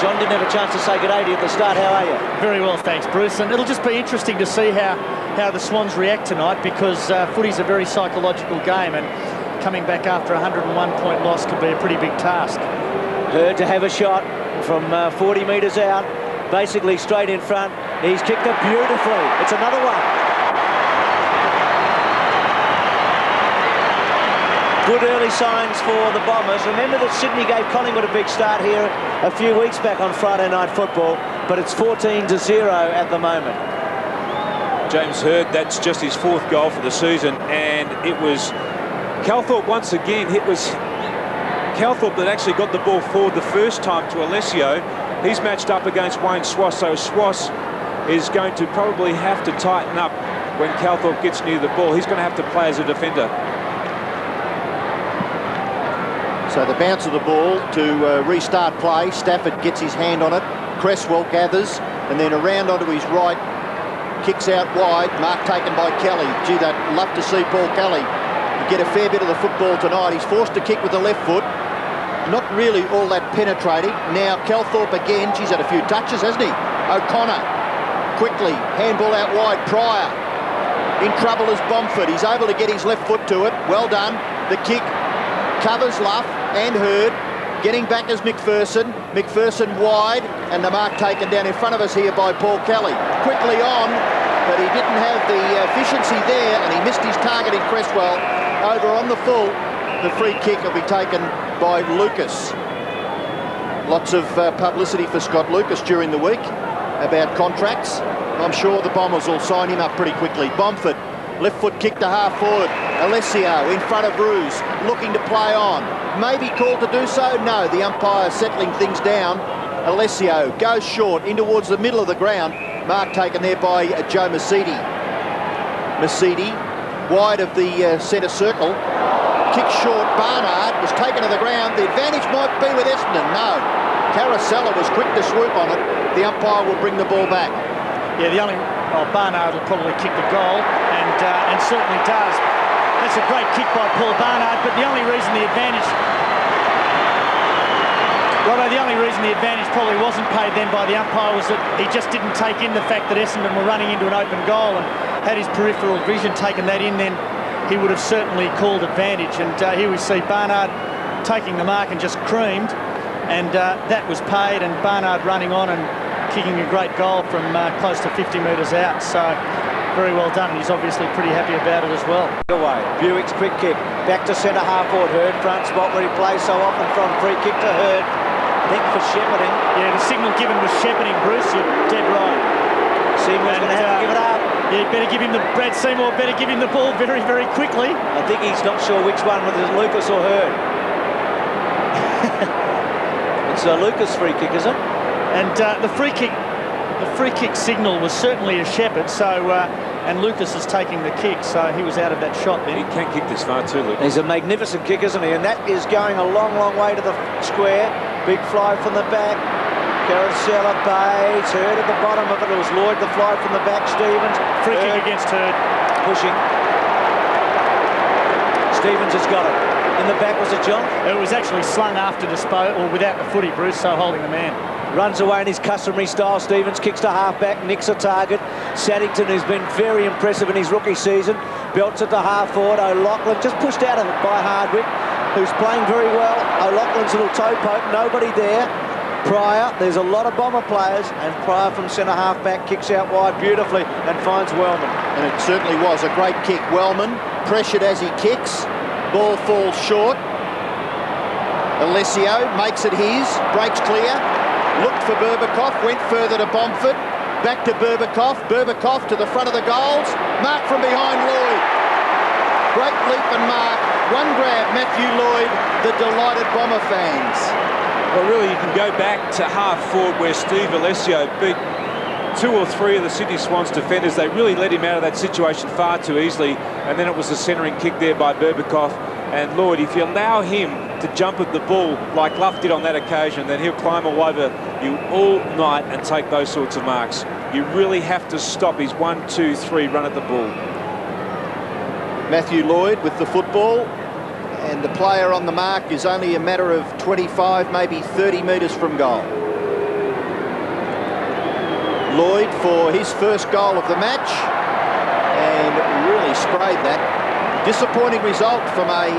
John, didn't have a chance to say good day to you at the start. How are you? Very well, thanks, Bruce. And it'll just be interesting to see how the Swans react tonight, because footy's a very psychological game, and coming back after a 101-point loss could be a pretty big task. Hurd to have a shot from 40 metres out, basically straight in front. He's kicked it beautifully. It's another one. Good early signs for the Bombers. Remember that Sydney gave Collingwood a big start here a few weeks back on Friday Night Football, but it's 14-0 at the moment. James Hurd, that's just his 4th goal for the season, and it was Calthorpe once again. It was Calthorpe that actually got the ball forward the first time to Alessio. He's matched up against Wayne Swass, so Swass is going to probably have to tighten up when Calthorpe gets near the ball. He's going to have to play as a defender. So the bounce of the ball to restart play. Stafford gets his hand on it. Cresswell gathers, and then around onto his right, kicks out wide. Mark taken by Kelly. Gee, they'd love to see Paul Kelly get a fair bit of the football tonight. He's forced to kick with the left foot. Not really all that penetrating. Now Calthorpe again. She's had a few touches, hasn't he? O'Connor quickly. Handball out wide. Pryor in trouble as Bomford. He's able to get his left foot to it. Well done. The kick covers Luff and Hurd. Getting back as McPherson. McPherson wide, and the mark taken down in front of us here by Paul Kelly. Quickly on, but he didn't have the efficiency there, and he missed his target in Cresswell. Over on the full, the free kick will be taken by Lucas. Lots of publicity for Scott Lucas during the week about contracts. I'm sure the Bombers will sign him up pretty quickly. Bomford, left foot kick to half forward. Alessio in front of Ruse, looking to play on. Maybe called to do so? No, the umpire settling things down. Alessio goes short in towards the middle of the ground. Mark taken there by Joe Mercedes. Mercedes wide of the centre circle. Kick short. Barnard was taken to the ground. The advantage might be with Essendon. No. Caracella was quick to swoop on it. The umpire will bring the ball back. Yeah, Barnard will probably kick the goal, and certainly does. That's a great kick by Paul Barnard, but the only reason the advantage probably wasn't paid then by the umpire was that he just didn't take in the fact that Essendon were running into an open goal, and had his peripheral vision taken that in, then he would have certainly called advantage. And here we see Barnard taking the mark and just creamed, and that was paid, and Barnard running on and kicking a great goal from close to 50 metres out. So very well done, and he's obviously pretty happy about it as well. Away. Buick's quick kick. Back to centre half forward. Hurd front spot where he plays so often from. Free kick to Hurd. I think for shepherding. Yeah, the signal given was shepherding, Bruce. You're dead right. Seymour's going to have to give it up. Yeah, better give him Brad Seymour better give him the ball very, very quickly. I think he's not sure which one, whether it's Lucas or Hurd. It's a Lucas free kick, is it? And the free kick signal was certainly a shepherd, so and Lucas is taking the kick, so he was out of that shot then. He can kick this far too, Lucas. He's a magnificent kick, isn't he? And that is going a long, long way to the square. Big fly from the back. Caracella, Bates, Hurd at the bottom of it. It was Lloyd, the fly from the back. Stevens. Free kick against Hurd. Pushing. Stevens has got it. In the back, was it John? It was actually slung after disposal, or without the footy, Bruce, so holding the man. Runs away in his customary style. Stevens kicks to half-back, nicks a target. Saddington, who's been very impressive in his rookie season, belts it to half-forward. O'Loughlin just pushed out of it by Hardwick, who's playing very well. O'Loughlin's little toe poke, nobody there. Pryor, there's a lot of Bomber players, and Pryor from centre half-back kicks out wide beautifully and finds Wellman. And it certainly was a great kick. Wellman pressured as he kicks. Ball falls short. Alessio makes it his, breaks clear. Looked for Berbakoff, went further to Bomford, back to Berbakoff, Berbakoff to the front of the goals, mark from behind Lloyd. Great leap and mark, one grab, Matthew Lloyd, the delighted Bomber fans. Well, really, you can go back to half forward where Steve Alessio beat 2 or 3 of the Sydney Swans defenders. They really let him out of that situation far too easily, and then it was the centering kick there by Berbakoff. And Lloyd, if you allow him to jump at the ball like Luff did on that occasion, then he'll climb all over you all night and take those sorts of marks. You really have to stop his 1, 2, 3 run at the ball. Matthew Lloyd with the football, and the player on the mark is only a matter of 25, maybe 30 metres from goal. Lloyd for his first goal of the match, and really sprayed that. Disappointing result from a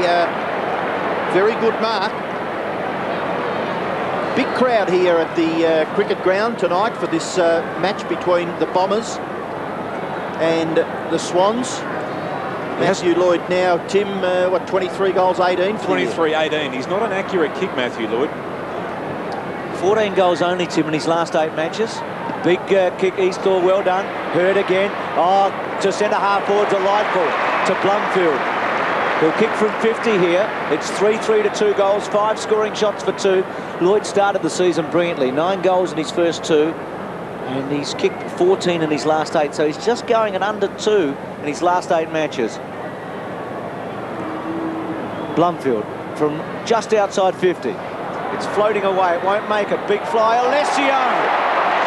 very good mark. Big crowd here at the cricket ground tonight for this match between the Bombers and the Swans. Matthew Lloyd now, Tim, what, 23 goals, 18? 23-18. He's not an accurate kick, Matthew Lloyd. 14 goals only, Tim, in his last 8 matches. Big kick, Eastlaw, well done. Hurd again. Oh, to centre half forward, delightful to Blumfield. He'll kick from 50 here. It's 3-3 to 2 goals, 5 scoring shots for 2. Lloyd started the season brilliantly, 9 goals in his first 2. And he's kicked 14 in his last 8, so he's just going at under 2 in his last 8 matches. Blumfield from just outside 50. It's floating away, it won't make it. Big fly, Alessio!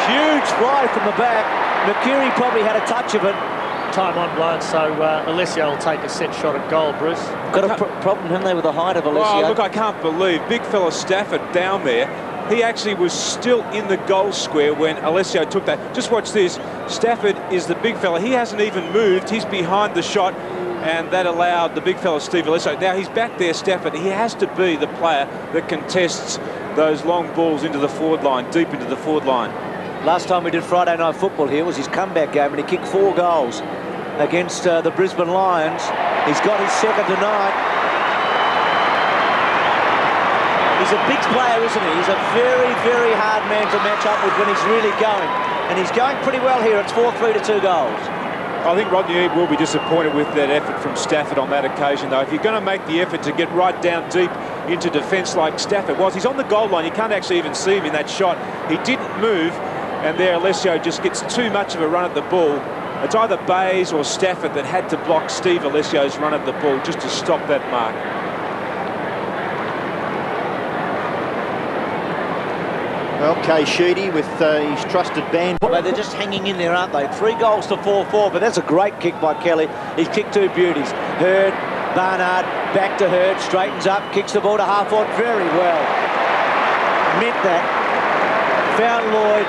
Huge fly from the back. Mercuri probably had a touch of it. Time on blown, so Alessio will take a set shot at goal, Bruce. Got a problem, haven't they, with the height of Alessio? Oh, look, I can't believe big fella Stafford down there. He actually was still in the goal square when Alessio took that. Just watch this. Stafford is the big fella. He hasn't even moved. He's behind the shot, and that allowed the big fella Steve Alessio. Now he's back there, Stafford. He has to be the player that contests those long balls into the forward line, deep into the forward line. Last time we did Friday Night Football here was his comeback game, and he kicked 4 goals against the Brisbane Lions. He's got his second tonight. He's a big player, isn't he? He's a very, very hard man to match up with when he's really going. And he's going pretty well here. It's 4-3 to 2 goals. I think Rodney Eade will be disappointed with that effort from Stafford on that occasion, though. If you're going to make the effort to get right down deep into defence like Stafford was, he's on the goal line. You can't actually even see him in that shot. He didn't move, and there Alessio just gets too much of a run at the ball. It's either Bayes or Stafford that had to block Steve Alessio's run at the ball just to stop that mark. Okay, Sheedy with his trusted band. Well, they're just hanging in there, aren't they? 3 goals to 4-4, but that's a great kick by Kelly. He's kicked 2 beauties. Hurd, Barnard, back to Hurd, straightens up, kicks the ball to half forward very well. Meant that. Found Lloyd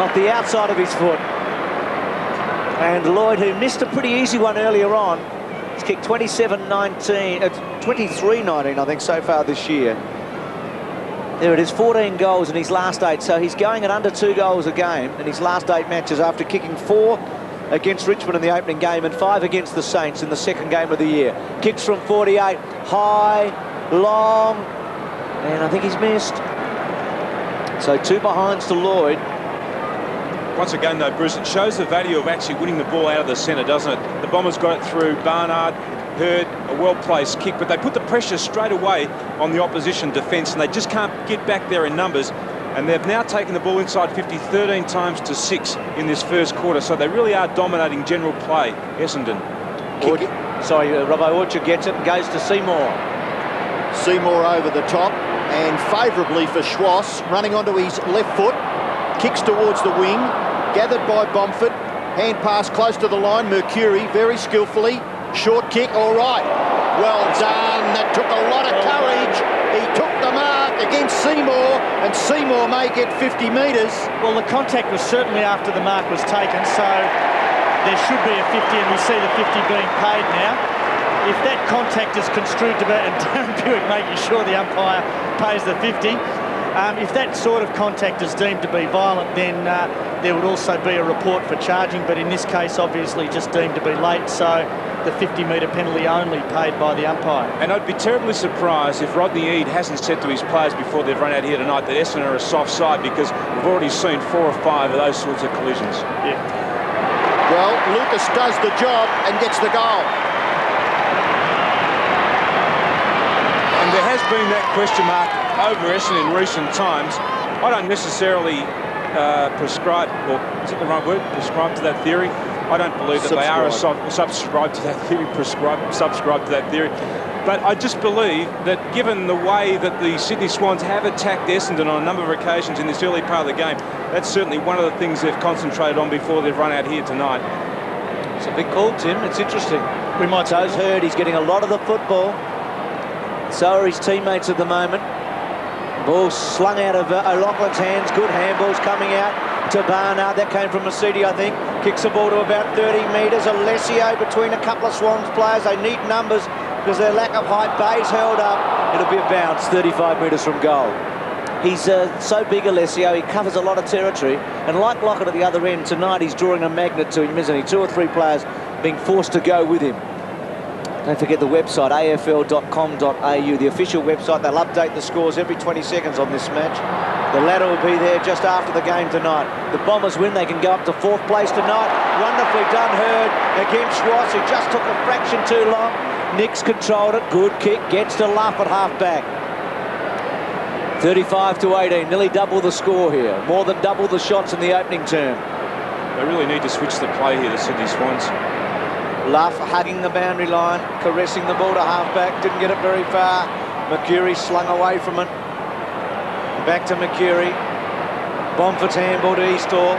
off the outside of his foot. And Lloyd, who missed a pretty easy one earlier on, has kicked 27-19, 23-19, I think, so far this year. There it is, 14 goals in his last 8, so he's going at under 2 goals a game in his last 8 matches after kicking 4 against Richmond in the opening game and 5 against the Saints in the second game of the year. Kicks from 48, high, long, and I think he's missed. So 2 behinds to Lloyd. Once again, though, Bruce, it shows the value of actually winning the ball out of the centre, doesn't it? The Bombers got it through Barnard, Hurd, a well-placed kick, but they put the pressure straight away on the opposition defence, and they just can't get back there in numbers. And they've now taken the ball inside 50 13 times to 6 in this first quarter, so they really are dominating general play, Essendon. Robbo Orchard gets it and goes to Seymour. Seymour over the top, and favourably for Schwass, running onto his left foot, kicks towards the wing, gathered by Bomford, hand pass close to the line, Mercuri very skillfully, short kick, all right, well done, that took a lot of courage, he took the mark against Seymour, and Seymour may get 50 metres. Well, the contact was certainly after the mark was taken, so there should be a 50, and we see the 50 being paid now. If that contact is construed to be, and Darren Buick making sure the umpire pays the 50, if that sort of contact is deemed to be violent, then there would also be a report for charging, but in this case, obviously, just deemed to be late, so the 50-metre penalty only paid by the umpire. And I'd be terribly surprised if Rodney Eade hasn't said to his players before they've run out here tonight that Essendon are a soft side, because we've already seen 4 or 5 of those sorts of collisions. Yeah. Well, Lucas does the job and gets the goal. And there has been that question mark over Essendon in recent times. I don't necessarily prescribe, or is it the right word, prescribe to that theory? I don't believe that they are subscribe to that theory, subscribe to that theory. But I just believe that given the way that the Sydney Swans have attacked Essendon on a number of occasions in this early part of the game, that's certainly one of the things they've concentrated on before they've run out here tonight. It's a big call, Tim. It's interesting. We might so's Hurd. He's getting a lot of the football. So are his teammates at the moment. Ball slung out of O'Loughlin's hands. Good handballs coming out. to Barnard. That came from Masidi, I think. Kicks the ball to about 30 metres. Alessio between a couple of Swans players. They need numbers because their lack of height. Bay's held up. It'll be a bounce 35 metres from goal. He's so big, Alessio. He covers a lot of territory. And like Lockett at the other end, tonight he's drawing a magnet to him, isn't he? 2 or 3 players being forced to go with him. Don't forget the website, afl.com.au, the official website. They'll update the scores every 20 seconds on this match. The ladder will be there just after the game tonight. The Bombers win, they can go up to 4th place tonight. Wonderfully done, Hurd, against Schwartz, who just took a fraction too long. Nix controlled it, good kick, gets to Luff at half-back. 35-18, nearly double the score here. More than double the shots in the opening term. They really need to switch the play here, the Sydney Swans. Luff hugging the boundary line, caressing the ball to half-back, didn't get it very far. Mercury slung away from it. Back to Mercury. Bomford's handball to Eastor.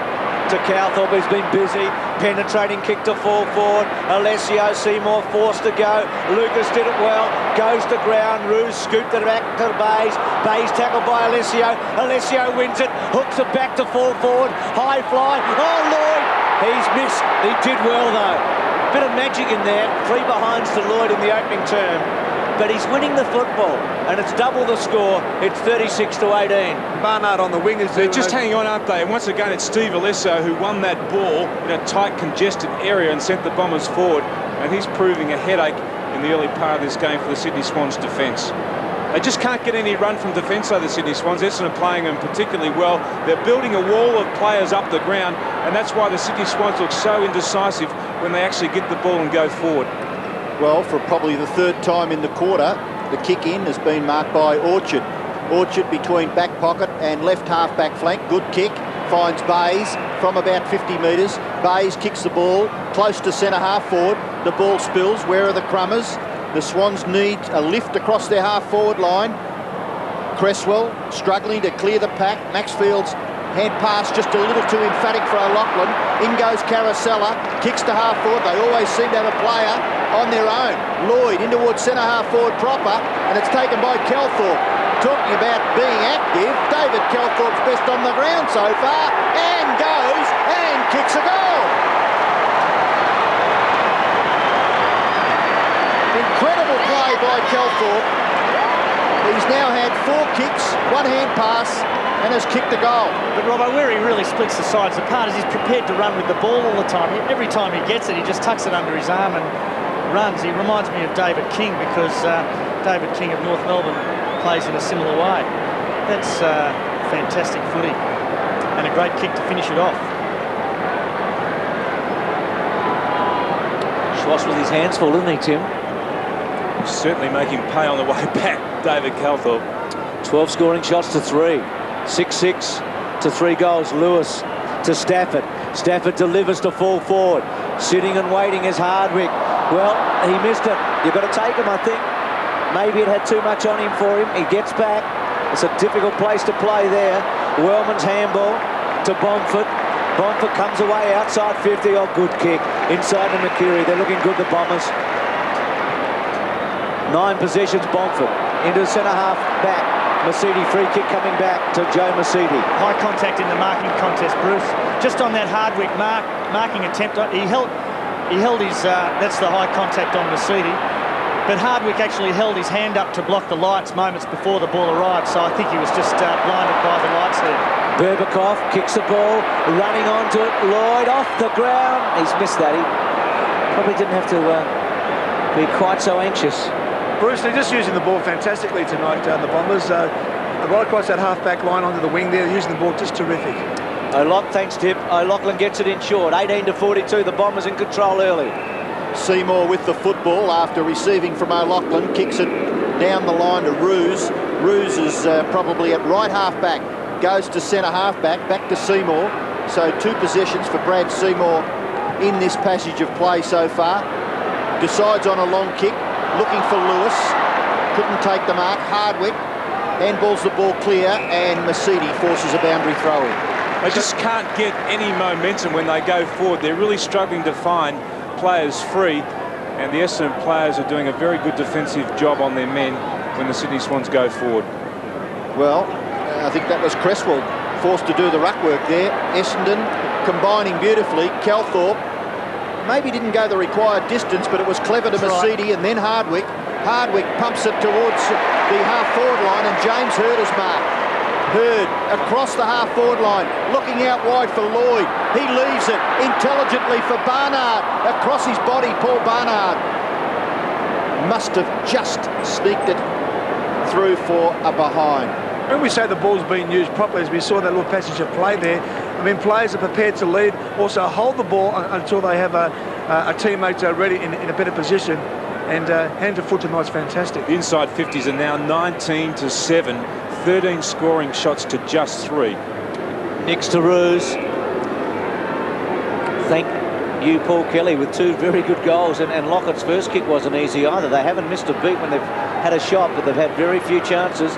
To Calthorpe, who's been busy. Penetrating kick to fall forward. Alessio Seymour forced to go. Lucas did it well. Goes to ground. Roos scooped it back to Bays. Bays tackled by Alessio. Alessio wins it. Hooks it back to fall forward. High fly. Oh, Lloyd! He's missed. He did well, though. Bit of magic in there. 3 behinds to Lloyd in the opening term. But he's winning the football, and it's double the score. It's 36-18. Barnard on the wing is They're just hanging on, aren't they? And once again, it's Steve Alessio who won that ball in a tight, congested area and sent the Bombers forward. And he's proving a headache in the early part of this game for the Sydney Swans defence. They just can't get any run from defence, though, the Sydney Swans. Essendon are playing them particularly well. They're building a wall of players up the ground, and that's why the Sydney Swans look so indecisive when they actually get the ball and go forward. Well, for probably the 3rd time in the quarter, the kick-in has been marked by Orchard. Orchard between back pocket and left half-back flank. Good kick. Finds Bays from about 50 metres. Bays kicks the ball close to centre-half forward. The ball spills. Where are the Crummers? The Swans need a lift across their half-forward line. Cresswell struggling to clear the pack. Maxfield's hand pass just a little too emphatic for O'Loughlin. In goes Caracella, kicks to half forward. They always seem to have a player on their own. Lloyd in towards centre half forward proper, and it's taken by Calthorpe. Talking about being active, David Calthorpe's best on the ground so far, and goes and kicks a goal. Incredible play by Calthorpe. He's now had 4 kicks, 1 hand pass, and has kicked a goal. But Robbo, where he really splits the sides apart is he's prepared to run with the ball all the time. Every time he gets it, he just tucks it under his arm and runs. He reminds me of David King because David King of North Melbourne plays in a similar way. That's fantastic footy and a great kick to finish it off. Schwartz with his hands full, isn't he, Tim? Certainly making pay on the way back, David Calthorpe. 12 scoring shots to 3. 6-6 to 3 goals. Lewis to Stafford. Stafford delivers to fall forward. Sitting and waiting is Hardwick. Well, he missed it. You've got to take him, I think. Maybe it had too much on him for him. He gets back. It's a difficult place to play there. Wellman's handball to Bomford. Bomford comes away outside 50. Oh, good kick. Inside to Mercury. They're looking good, the Bombers. 9 possessions, Bomford. Into the centre half back. Masidi, free kick coming back to Joe Masidi. High contact in the marking contest, Bruce. Just on that Hardwick marking attempt, he held his, that's the high contact on Masidi. But Hardwick actually held his hand up to block the lights moments before the ball arrived, so I think he was just blinded by the lights there. Berbakoff kicks the ball, running onto it. Lloyd off the ground. He's missed that. He probably didn't have to be quite so anxious. Bruce, they're just using the ball fantastically tonight, the Bombers. Right across that half-back line onto the wing there, using the ball just terrific. Thanks, Tip. O'Loughlin gets it in short. 18-42, the Bombers in control early. Seymour with the football after receiving from O'Loughlin, kicks it down the line to Roos. Roos is probably at right half-back, goes to centre half-back, back to Seymour. So 2 possessions for Brad Seymour in this passage of play so far. Decides on a long kick. Looking for Lewis, couldn't take the mark. Hardwick handballs the ball clear, and Masidi forces a boundary throw in. They just can't get any momentum when they go forward. They're really struggling to find players free, and the Essendon players are doing a very good defensive job on their men when the Sydney Swans go forward. Well, I think that was Cresswell forced to do the ruck work there. Essendon combining beautifully. Calthorpe maybe didn't go the required distance, but it was clever to Mercedes and then Hardwick. Hardwick pumps it towards the half-forward line, and James Hurd is marked. Hurd across the half-forward line, looking out wide for Lloyd. He leaves it intelligently for Barnard. Across his body, Paul Barnard must have just sneaked it through for a behind. When we say the ball's being used properly, as we saw that little passage of play there, I mean, players are prepared to lead, also hold the ball until they have a teammate ready in a better position. And hand to foot tonight's fantastic. The inside 50s are now 19-7, 13 scoring shots to just 3. Next to Roos. Thank you, Paul Kelly, with 2 very good goals. And Lockett's first kick wasn't easy either. They haven't missed a beat when they've had a shot, but they've had very few chances.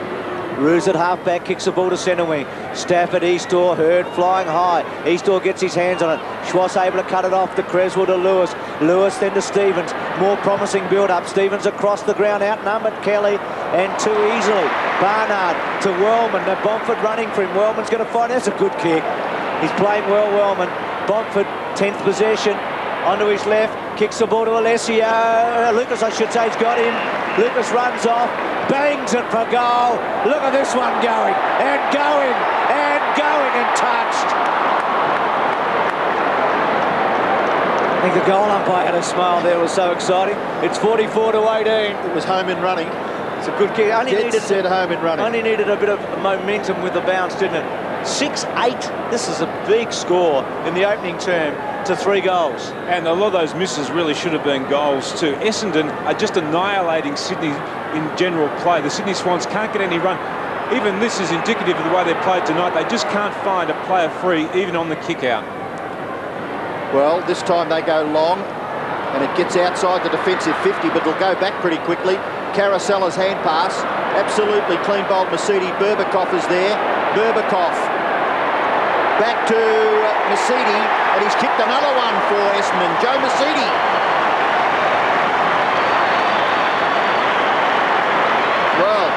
Roos at half-back, kicks the ball to centre wing. Stafford, Eastor, Hurd flying high. Eastor gets his hands on it. Schwass able to cut it off to Creswell to Lewis. Lewis then to Stevens. More promising build-up. Stevens across the ground, outnumbered Kelly, and too easily. Barnard to Wellman. Now Bomford running for him. Wellman's going to find. That's a good kick. He's playing well, Wellman. Bomford, 10th possession. Onto his left. Kicks the ball to Alessio. Lucas, I should say, has got him. Lucas runs off. Bangs it for goal. Look at this one going and going and going and touched. I think the goal umpire had a smile there. It was so exciting. It's 44-18. It was home and running. It's a good kick. Only Said home and running. Only needed a bit of momentum with the bounce, didn't it? 6-8. This is a big score in the opening term to 3 goals. And a lot of those misses really should have been goals too. Essendon are just annihilating Sydney in general play. The Sydney Swans can't get any run. Even this is indicative of the way they played tonight. They just can't find a player free, even on the kick out. Well, this time they go long, and it gets outside the defensive 50, but it'll go back pretty quickly. Caracella's hand pass, absolutely clean bowled Mercedes. Berbatov is there. Berbatov back to Mercedes, and he's kicked another one for Essendon. Joe Mercedes. Well,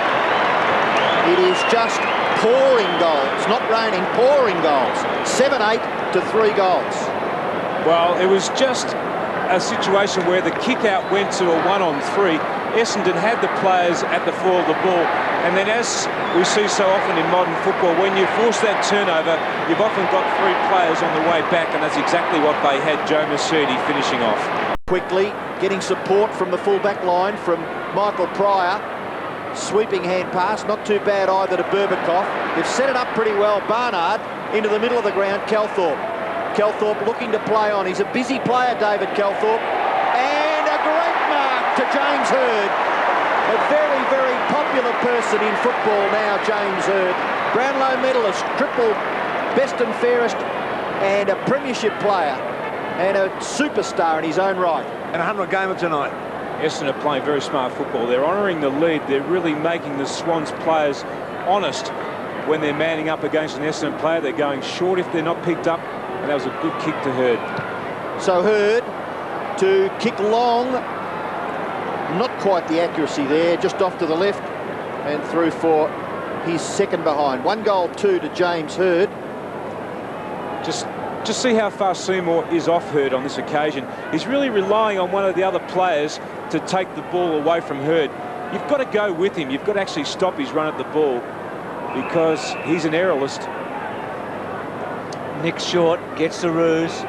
it is just pouring goals, not raining, pouring goals. 7-8 to 3 goals. Well, it was just a situation where the kick out went to a 1-on-3. Essendon had the players at the fall of the ball, and then, as we see so often in modern football, when you force that turnover, you've often got 3 players on the way back, and that's exactly what they had. Joe Mercedes finishing off. Quickly getting support from the full-back line from Michael Pryor. Sweeping hand pass, not too bad either to Berbatov. They've set it up pretty well. Barnard into the middle of the ground. Calthorpe looking to play on. He's a busy player, David Calthorpe. And a great mark to James Hurd. A very, very popular person in football now, James Hurd. Brownlow medalist, triple best and fairest, and a premiership player, and a superstar in his own right. And a 100 gamer tonight. Essendon are playing very smart football. They're honouring the lead. They're really making the Swans players honest when they're manning up against an Essendon player. They're going short if they're not picked up, and that was a good kick to Hurd. So Hurd to kick long. Not quite the accuracy there, just off to the left and through for his second behind. 1 goal, 2 to James Hurd. Just see how far Seymour is off Hurd on this occasion. He's really relying on one of the other players to take the ball away from Hurd. You've got to go with him. You've got to actually stop his run at the ball because he's an errorlist. Nick Short gets the Roos.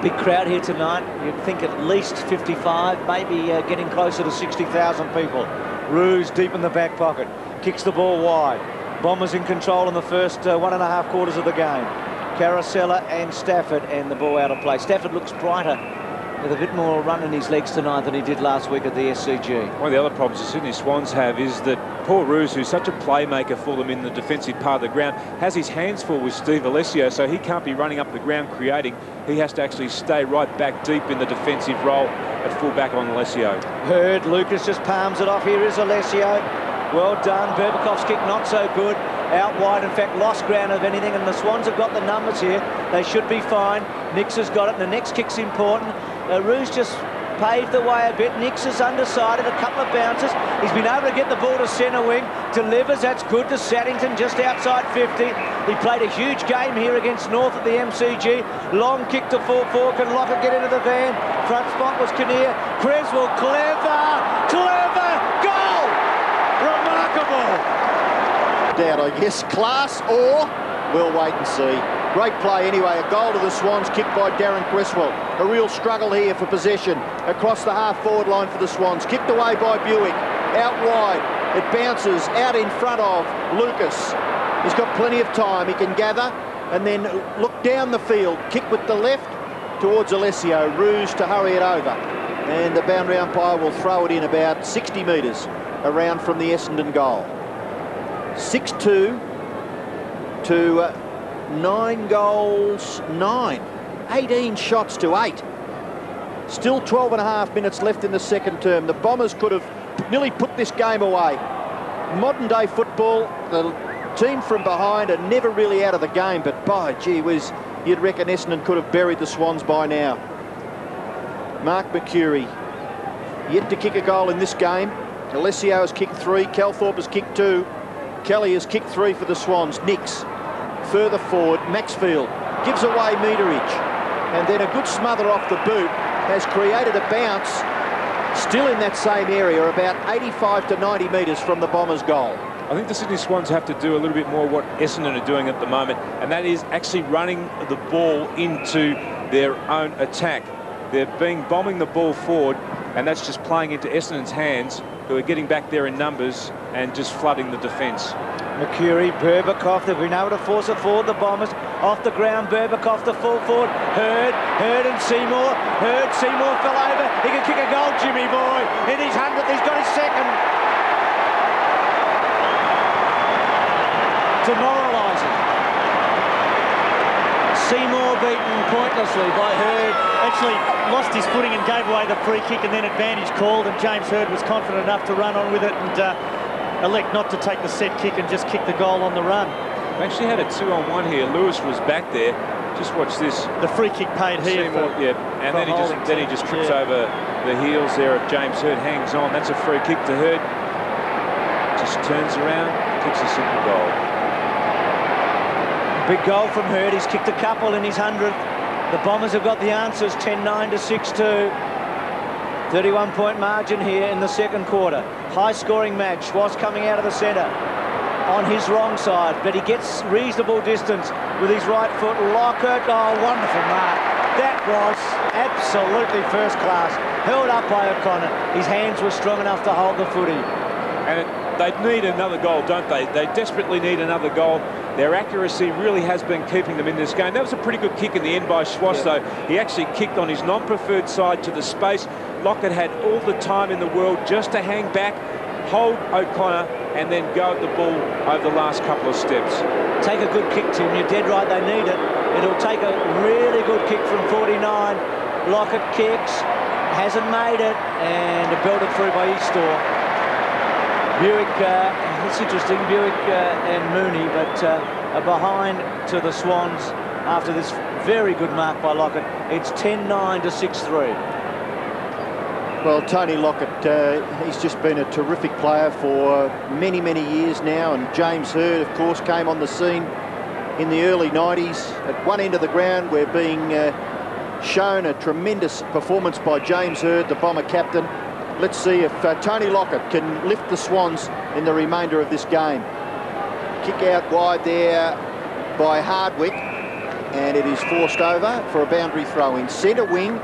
Big crowd here tonight. You'd think at least 55, maybe getting closer to 60,000 people. Roos deep in the back pocket. Kicks the ball wide. Bombers in control in the first 1.5 quarters of the game. Caracella and Stafford, and the ball out of play. Stafford looks brighter with a bit more run in his legs tonight than he did last week at the SCG. One of the other problems the Sydney Swans have is that Paul Roos, who's such a playmaker for them in the defensive part of the ground, has his hands full with Steve Alessio, so he can't be running up the ground creating. He has to actually stay right back deep in the defensive role at full-back on Alessio. Hurd, Lucas just palms it off. Here is Alessio. Well done. Berbakov's kick not so good. Out wide, in fact, lost ground of anything, and the Swans have got the numbers here. They should be fine. Nix has got it, and the next kick's important. Roos just paved the way a bit. Nix is undecided, a couple of bounces. He's been able to get the ball to centre wing. Delivers, that's good to Saddington, just outside 50. He played a huge game here against North at the MCG. Long kick to full forward. Can Lockett get into the van? Front spot was Kinnear. Creswell, clever, goal! Remarkable. Doubt, I guess, class, or we'll wait and see. Great play anyway. A goal to the Swans, kicked by Darren Creswell. A real struggle here for possession across the half-forward line for the Swans. Kicked away by Buick, out wide. It bounces out in front of Lucas. He's got plenty of time. He can gather and then look down the field. Kick with the left towards Alessio. Rouge to hurry it over. And the boundary umpire will throw it in about 60 metres around from the Essendon goal. 6-2 to 9 goals, 9. 18 shots to 8. Still 12 and a half minutes left in the second term. The Bombers could have nearly put this game away. Modern day football, the team from behind are never really out of the game, but by gee whiz, you'd reckon Essendon could have buried the Swans by now. Mark Mercury yet to kick a goal in this game. Alessio has kicked 3, Calthorpe has kicked 2. Kelly has kicked 3 for the Swans. Nix further forward, Maxfield gives away meterage, and then a good smother off the boot has created a bounce still in that same area, about 85 to 90 metres from the Bombers' goal. I think the Sydney Swans have to do a little bit more what Essendon are doing at the moment, and that is actually running the ball into their own attack. They're bombing the ball forward, and that's just playing into Essendon's hands, who are getting back there in numbers and just flooding the defence. Mercury, Berbatov, they've been able to force it forward, the Bombers. Off the ground, Berbatov to full forward. Hurd and Seymour. Seymour fell over. He can kick a goal, Jimmy boy. In his 100th, he's got his second. Demoralising. Seymour beaten pointlessly by Hurd. Actually lost his footing and gave away the free kick, and then advantage called, and James Hurd was confident enough to run on with it and elect not to take the set kick and just kick the goal on the run. They actually had a 2-on-1 here. Lewis was back there. Just watch this. The free kick paid here for, yeah, and then he just trips over the heels there of James Hurd, hangs on. That's a free kick to Hurd. Just turns around, kicks a simple goal. Big goal from Hurd. He's kicked a couple in his 100th. The Bombers have got the answers, 10-9 to 6-2. 31-point margin here in the second quarter. High-scoring match. Schwartz coming out of the centre on his wrong side, but he gets reasonable distance with his right foot. Lockett, oh, wonderful mark. That was absolutely first class. Held up by O'Connor. His hands were strong enough to hold the footy. And they need another goal, don't they? They desperately need another goal. Their accuracy really has been keeping them in this game. That was a pretty good kick in the end by Schwartz, though. He actually kicked on his non-preferred side to the space. Lockett had all the time in the world just to hang back, hold O'Connor, and then go at the ball over the last couple of steps. Take a good kick, Tim. You're dead right, they need it. It'll take a really good kick from 49. Lockett kicks, hasn't made it, and belted through by Eastor. Buick, it's interesting, Buick and Mooney, but are behind to the Swans after this very good mark by Lockett. It's 10-9 to 6-3. Well, Tony Lockett, he's just been a terrific player for many, many years now, and James Hurd, of course, came on the scene in the early 90s. At one end of the ground, we're being shown a tremendous performance by James Hurd, the Bomber captain. Let's see if Tony Lockett can lift the Swans in the remainder of this game. Kick out wide there by Hardwick, and it is forced over for a boundary throw in centre wing,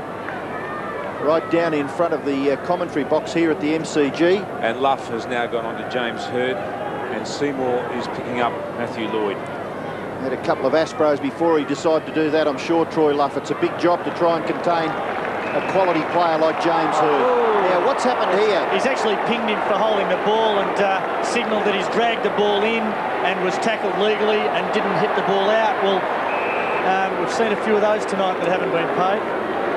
right down in front of the commentary box here at the MCG. And Luff has now gone on to James Hurd, and Seymour is picking up Matthew Lloyd. Had a couple of Aspros before he decided to do that, I'm sure, Troy Luff. It's a big job to try and contain a quality player like James Hurd. Now, what's happened here? He's actually pinged him for holding the ball and signalled that he's dragged the ball in and was tackled legally and didn't hit the ball out. Well, we've seen a few of those tonight that haven't been paid.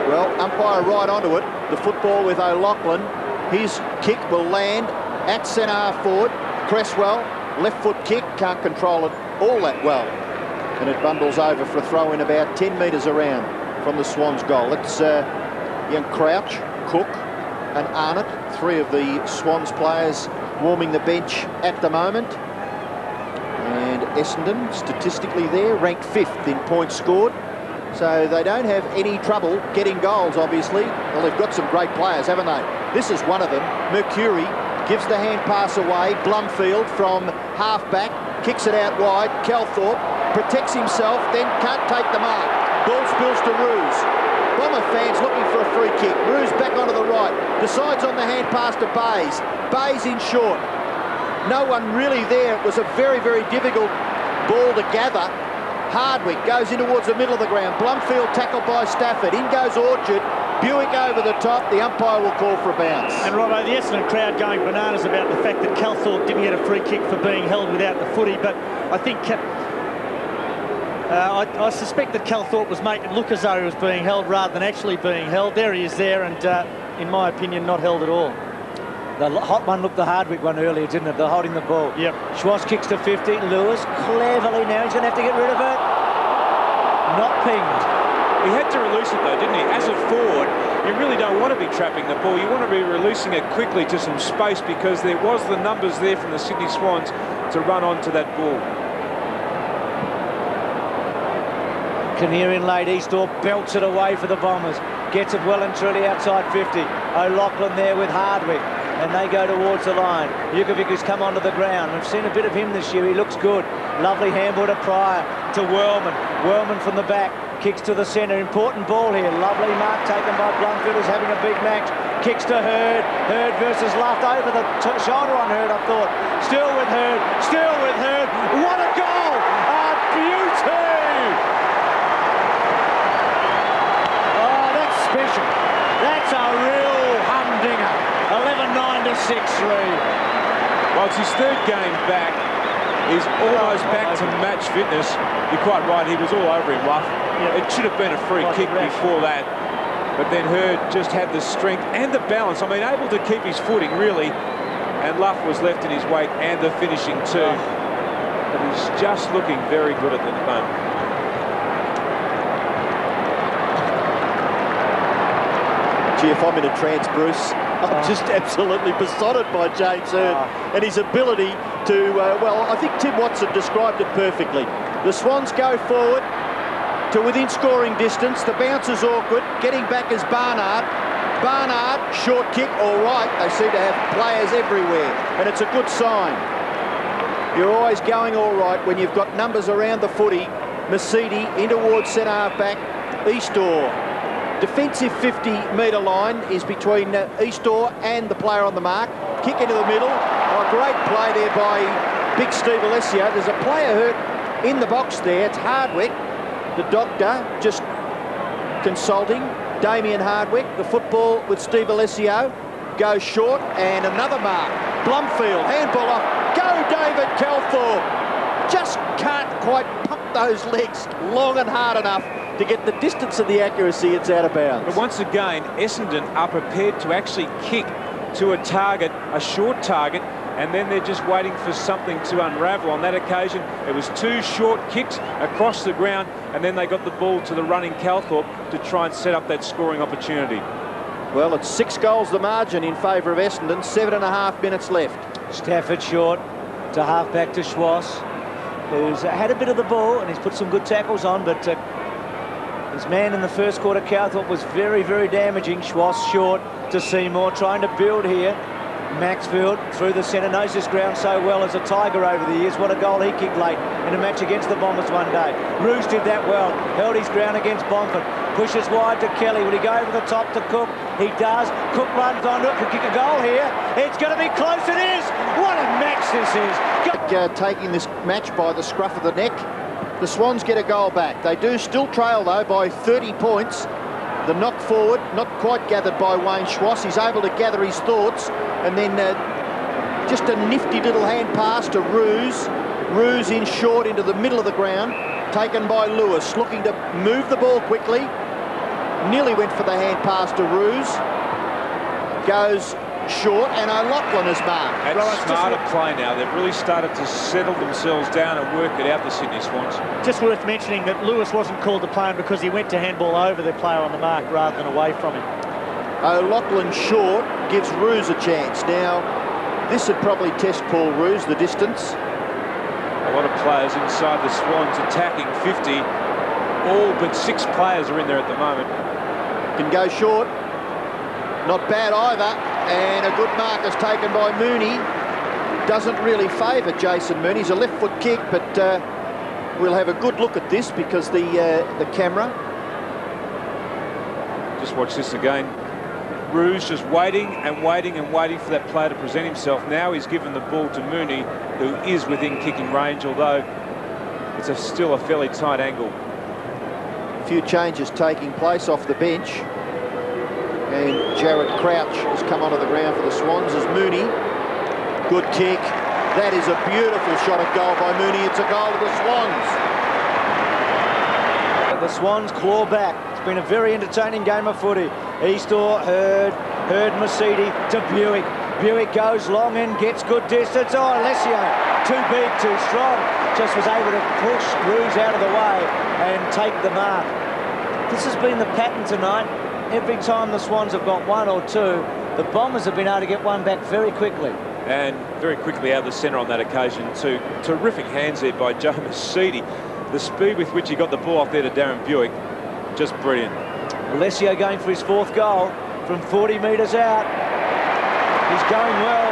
Well, umpire right onto it. The football with O'Loughlin. His kick will land at centre half forward. Cresswell, left foot kick, can't control it all that well. And it bundles over for a throw in about 10 metres around from the Swans goal. It's young Crouch Cook and Arnott, three of the Swans players warming the bench at the moment. And Essendon, statistically there, ranked 5th in points scored. So they don't have any trouble getting goals, obviously. Well, they've got some great players, haven't they? This is one of them. Mercury gives the hand pass away. Blumfield from half-back, kicks it out wide. Calthorpe protects himself, then can't take the mark. Ball spills to Roos. Bomber fans looking for a free kick. Roos back onto the right. Decides on the hand pass to Bays. Bays in short. No one really there. It was a very, very difficult ball to gather. Hardwick goes in towards the middle of the ground. Blumfield tackled by Stafford. In goes Orchard. Buick over the top. The umpire will call for a bounce. And Robbo, the Essendon crowd going bananas about the fact that Calthorpe didn't get a free kick for being held without the footy. But I think I suspect that Calthorpe was making it look as though he was being held rather than actually being held. There he is there, and in my opinion, not held at all. The hot one looked the Hardwick one earlier, didn't it? They're holding the ball. Yep. Schwartz kicks to 50. Lewis cleverly now. He's going to have to get rid of it. Not pinged. He had to release it though, didn't he? As a forward, you really don't want to be trapping the ball. You want to be releasing it quickly to some space because there was the numbers there from the Sydney Swans to run onto that ball. Kinnear in late. Eastor belts it away for the Bombers. Gets it well and truly outside 50. O'Loughlin there with Hardwick. And they go towards the line. Jukovic has come onto the ground. We've seen a bit of him this year. He looks good. Lovely handball to Pryor, to Wellman. Wellman from the back. Kicks to the centre. Important ball here. Lovely mark taken by Blumfield, who's having a big match. Kicks to Hurd. Hurd versus Luft. Over the shoulder on Hurd, I thought. Still with Hurd. Still with Hurd. What a goal! A beauty! Oh, that's special. That's a real humdinger. 11-9 to 6-3. Well, it's his third game back. He's almost back to match fitness. You're quite right, he was all over him, Luff. Yep. It should have been a free kick before that. But then Hurd just had the strength and the balance. I mean, able to keep his footing, really. And Luff was left in his wake and the finishing too. But he's just looking very good at the moment. Gee, if I'm in a trance, Bruce, I'm just absolutely besotted by James Hurd and his ability to, well, I think Tim Watson described it perfectly. The Swans go forward to within scoring distance. The bounce is awkward. Getting back is Barnard. Barnard, short kick, all right. They seem to have players everywhere, and it's a good sign. You're always going all right when you've got numbers around the footy. Mercedes in towards centre half back. Eastor. Defensive 50-metre line is between Eastor and the player on the mark. Kick into the middle. Oh, great play there by big Steve Alessio. There's a player hurt in the box there. It's Hardwick. The doctor just consulting. Damien Hardwick. The football with Steve Alessio goes short, and another mark. Blumfield, handball off. Go David Calthorpe. Just can't quite pump those legs long and hard enough to get the distance and the accuracy. It's out of bounds. But once again, Essendon are prepared to actually kick to a target, a short target, and then they're just waiting for something to unravel. On that occasion, it was two short kicks across the ground, and then they got the ball to the running Calthorpe to try and set up that scoring opportunity. Well, it's 6 goals the margin in favour of Essendon. 7.5 minutes left. Stafford short to half-back to Schwartz, who's had a bit of the ball, and he's put some good tackles on, but his man in the first quarter, Calthorpe, was very, very damaging. Schwartz short to Seymour, trying to build here. Maxfield through the centre, knows this ground so well as a Tiger over the years. What a goal he kicked late in a match against the Bombers one day. Roos did that well, held his ground against Bomford. Pushes wide to Kelly. Will he go over the top to Cook? He does. Cook runs onto it, could kick a goal here. It's going to be close, it is! What a match this is! Taking this match by the scruff of the neck. The Swans get a goal back. They do still trail, though, by 30 points. The knock forward, not quite gathered by Wayne Schwartz. He's able to gather his thoughts. And then just a nifty little hand pass to Roos. Roos in short into the middle of the ground. Taken by Lewis, looking to move the ball quickly. Nearly went for the hand pass to Roos. Goes short, and O'Loughlin is marked. That's smarter play now. They've really started to settle themselves down and work it out, the Sydney Swans. Just worth mentioning that Lewis wasn't called to play him because he went to handball over the player on the mark rather than away from him. O'Loughlin short gives Roos a chance. Now, this would probably test Paul Roos, the distance. A lot of players inside the Swans attacking 50. All but 6 players are in there at the moment. Can go short. Not bad either. And a good mark is taken by Mooney. Doesn't really favour Jason Mooney. He's a left foot kick, but we'll have a good look at this because the camera. Just watch this again. Roos just waiting and waiting and waiting for that player to present himself. Now he's given the ball to Mooney, who is within kicking range, although it's still a fairly tight angle. A few changes taking place off the bench. And Jared Crouch has come onto the ground for the Swans as Mooney. Good kick. That is a beautiful shot at goal by Mooney. It's a goal to the Swans. The Swans claw back. It's been a very entertaining game of footy. Eastor, Hurd, Mercedes to Buick. Buick goes long and gets good distance. Oh, Alessio, too big, too strong. Just was able to push Roos out of the way and take the mark. This has been the pattern tonight. Every time the Swans have got 1 or 2, the Bombers have been able to get one back very quickly. And very quickly out of the centre on that occasion too. Terrific hands there by Joe Mercedes. The speed with which he got the ball off there to Darren Buick, just brilliant. Alessio going for his 4th goal from 40 metres out. He's going well.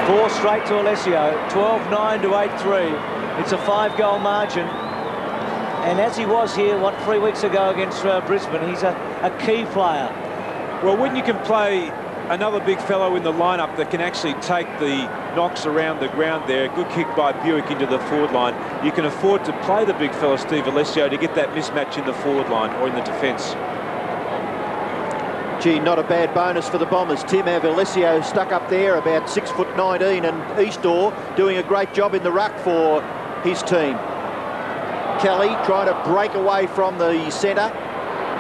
Four straight to Alessio, 12-9 to 8-3. It's a 5-goal margin. And as he was here, 3 weeks ago against Brisbane, he's a key player. Well, when you can play another big fellow in the lineup that can actually take the knocks around the ground there, a good kick by Buick into the forward line, you can afford to play the big fella Steve Alessio to get that mismatch in the forward line or in the defence. Gee, not a bad bonus for the Bombers. Tim Alessio stuck up there about 6'19", and Eastor doing a great job in the ruck for his team. Kelly trying to break away from the centre.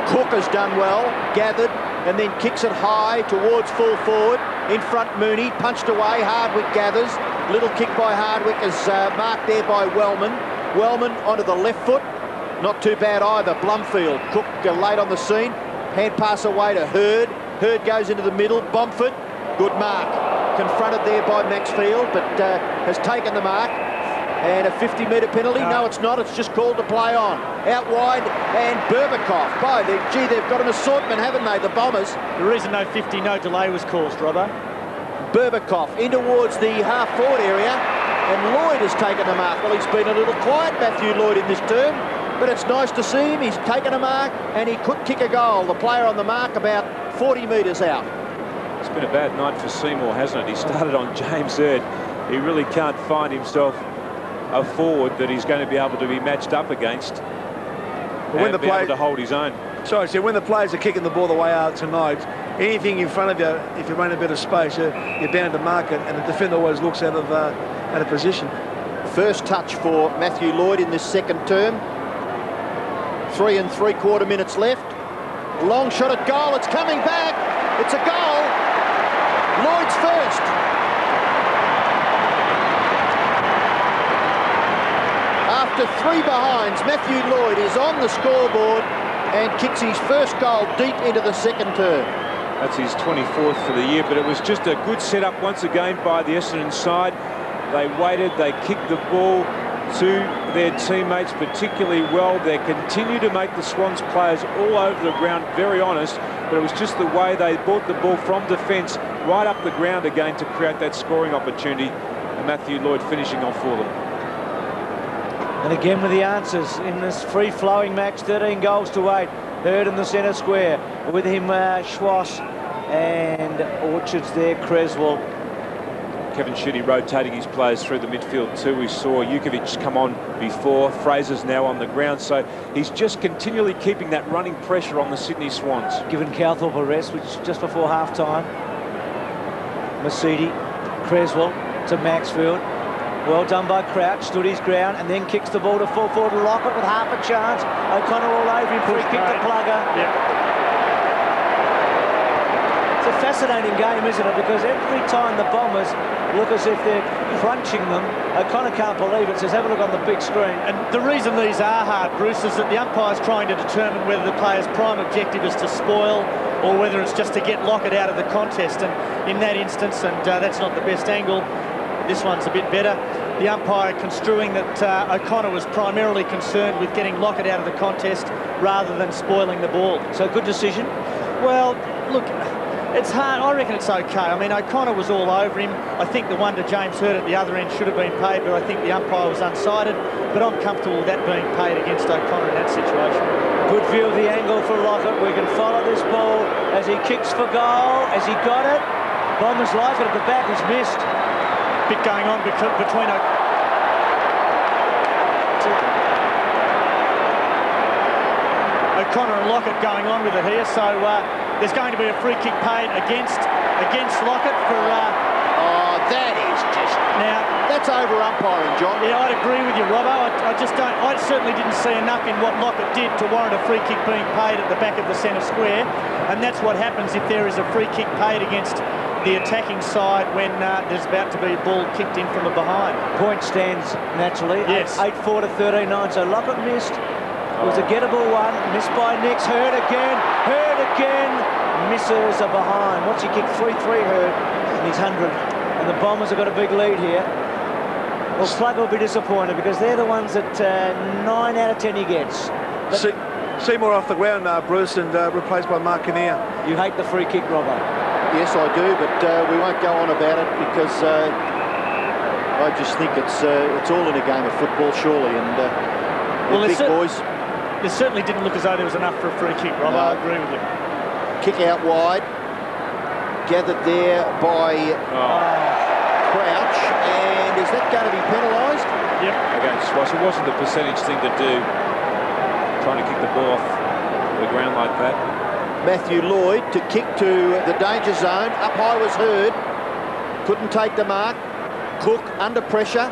Cook has done well, gathered, and then kicks it high towards full forward. In front, Mooney, punched away, Hardwick gathers. Little kick by Hardwick is marked there by Wellman. Wellman onto the left foot, not too bad either. Blumfield, Cook late on the scene. Hand pass away to Hurd. Hurd goes into the middle. Bomford, good mark. Confronted there by Maxfield, but has taken the mark. And a 50-metre penalty. No, it's not. It's just called to play on. Out wide, and Berbakoff. Gee, they've got an assortment, haven't they, the Bombers? The reason no 50, no delay was caused, Robbo. Berbakoff in towards the half-forward area, and Lloyd has taken the mark. Well, he's been a little quiet, Matthew Lloyd, in this term. But it's nice to see him. He's taken a mark and he could kick a goal. The player on the mark about 40 metres out. It's been a bad night for Seymour, hasn't it? He started on James Hurd. He really can't find himself a forward that he's going to be able to be matched up against and be able to hold his own. Sorry, so when the players are kicking the ball the way out tonight, anything in front of you, if you run a bit of space, you're bound to mark it, and the defender always looks out of position. First touch for Matthew Lloyd in this second term. 3 3/4 minutes left. Long shot at goal. It's coming back. It's a goal. Lloyd's first. After 3 behinds, Matthew Lloyd is on the scoreboard and kicks his first goal deep into the second term. That's his 24th for the year, but it was just a good setup once again by the Essendon side. They waited, they kicked the ball to their teammates particularly well. They continue to make the Swans players all over the ground very honest, but it was just the way they brought the ball from defence right up the ground again to create that scoring opportunity, and Matthew Lloyd finishing off for them. And again with the answers in this free-flowing match, 13 goals to 8. Hurd in the centre square. With him, Schwass and Orchards there, Creswell. Kevin Schutte rotating his players through the midfield too. We saw Jukovic come on before. Fraser's now on the ground, so he's just continually keeping that running pressure on the Sydney Swans. Given Calthorpe a rest, which is just before half-time. Mercedes, Creswell to Maxfield. Well done by Crouch, stood his ground, and then kicks the ball to full forward. Lockett with half a chance. O'Connor all over him, free kick to Plugger. Yeah. It's a a fascinating game, isn't it? Because every time the Bombers look as if they're crunching them, O'Connor can't believe it. Says, have a look on the big screen. And the reason these are hard, Bruce, is that the umpire's trying to determine whether the player's prime objective is to spoil or whether it's just to get Lockett out of the contest. And in that instance, and that's not the best angle, this one's a bit better, the umpire construing that O'Connor was primarily concerned with getting Lockett out of the contest rather than spoiling the ball. So good decision? Well, look, it's hard. I reckon it's okay. I mean, O'Connor was all over him. I think the one to James Hurd at the other end should have been paid, but I think the umpire was unsighted. But I'm comfortable with that being paid against O'Connor in that situation. Good view of the angle for Lockett. We can follow this ball as he kicks for goal. Has he got it? Bombers like it at the back. He's missed. Bit going on between O'Connor and Lockett going on with it here. So there's going to be a free kick paid against Lockett for... Oh, that is just... Now, that's over umpiring, John. Yeah, I'd agree with you, Robbo. I just don't... I certainly didn't see enough in what Lockett did to warrant a free kick being paid at the back of the centre square. And that's what happens if there is a free kick paid against the attacking side when there's about to be a ball kicked in from behind. Point stands naturally. Yes. 8-4 to 13-9. So Lockett missed. It was a gettable one. Missed by Nix. Hurd again. Hurd again. Misses are behind. What's he kicked? 3-3 Hurd. And he's 100. And the Bombers have got a big lead here. Well, Plug will be disappointed because they're the ones that 9 out of 10 he gets. Seymour off the ground now, Bruce, and replaced by Mark Kinnear. You hate the free kick, Robbo. Yes, I do, but we won't go on about it because I just think it's all in a game of football, surely. And well, big boys. It certainly didn't look as though there was enough for a free kick, Rob. No. I agree with you. Kick out wide, gathered there by Crouch, and is that going to be penalised? Yep. Against Swans. It wasn't the percentage thing to do, trying to kick the ball off the ground like that. Matthew Lloyd to kick to the danger zone. Up high was Hurd. Couldn't take the mark. Cook under pressure.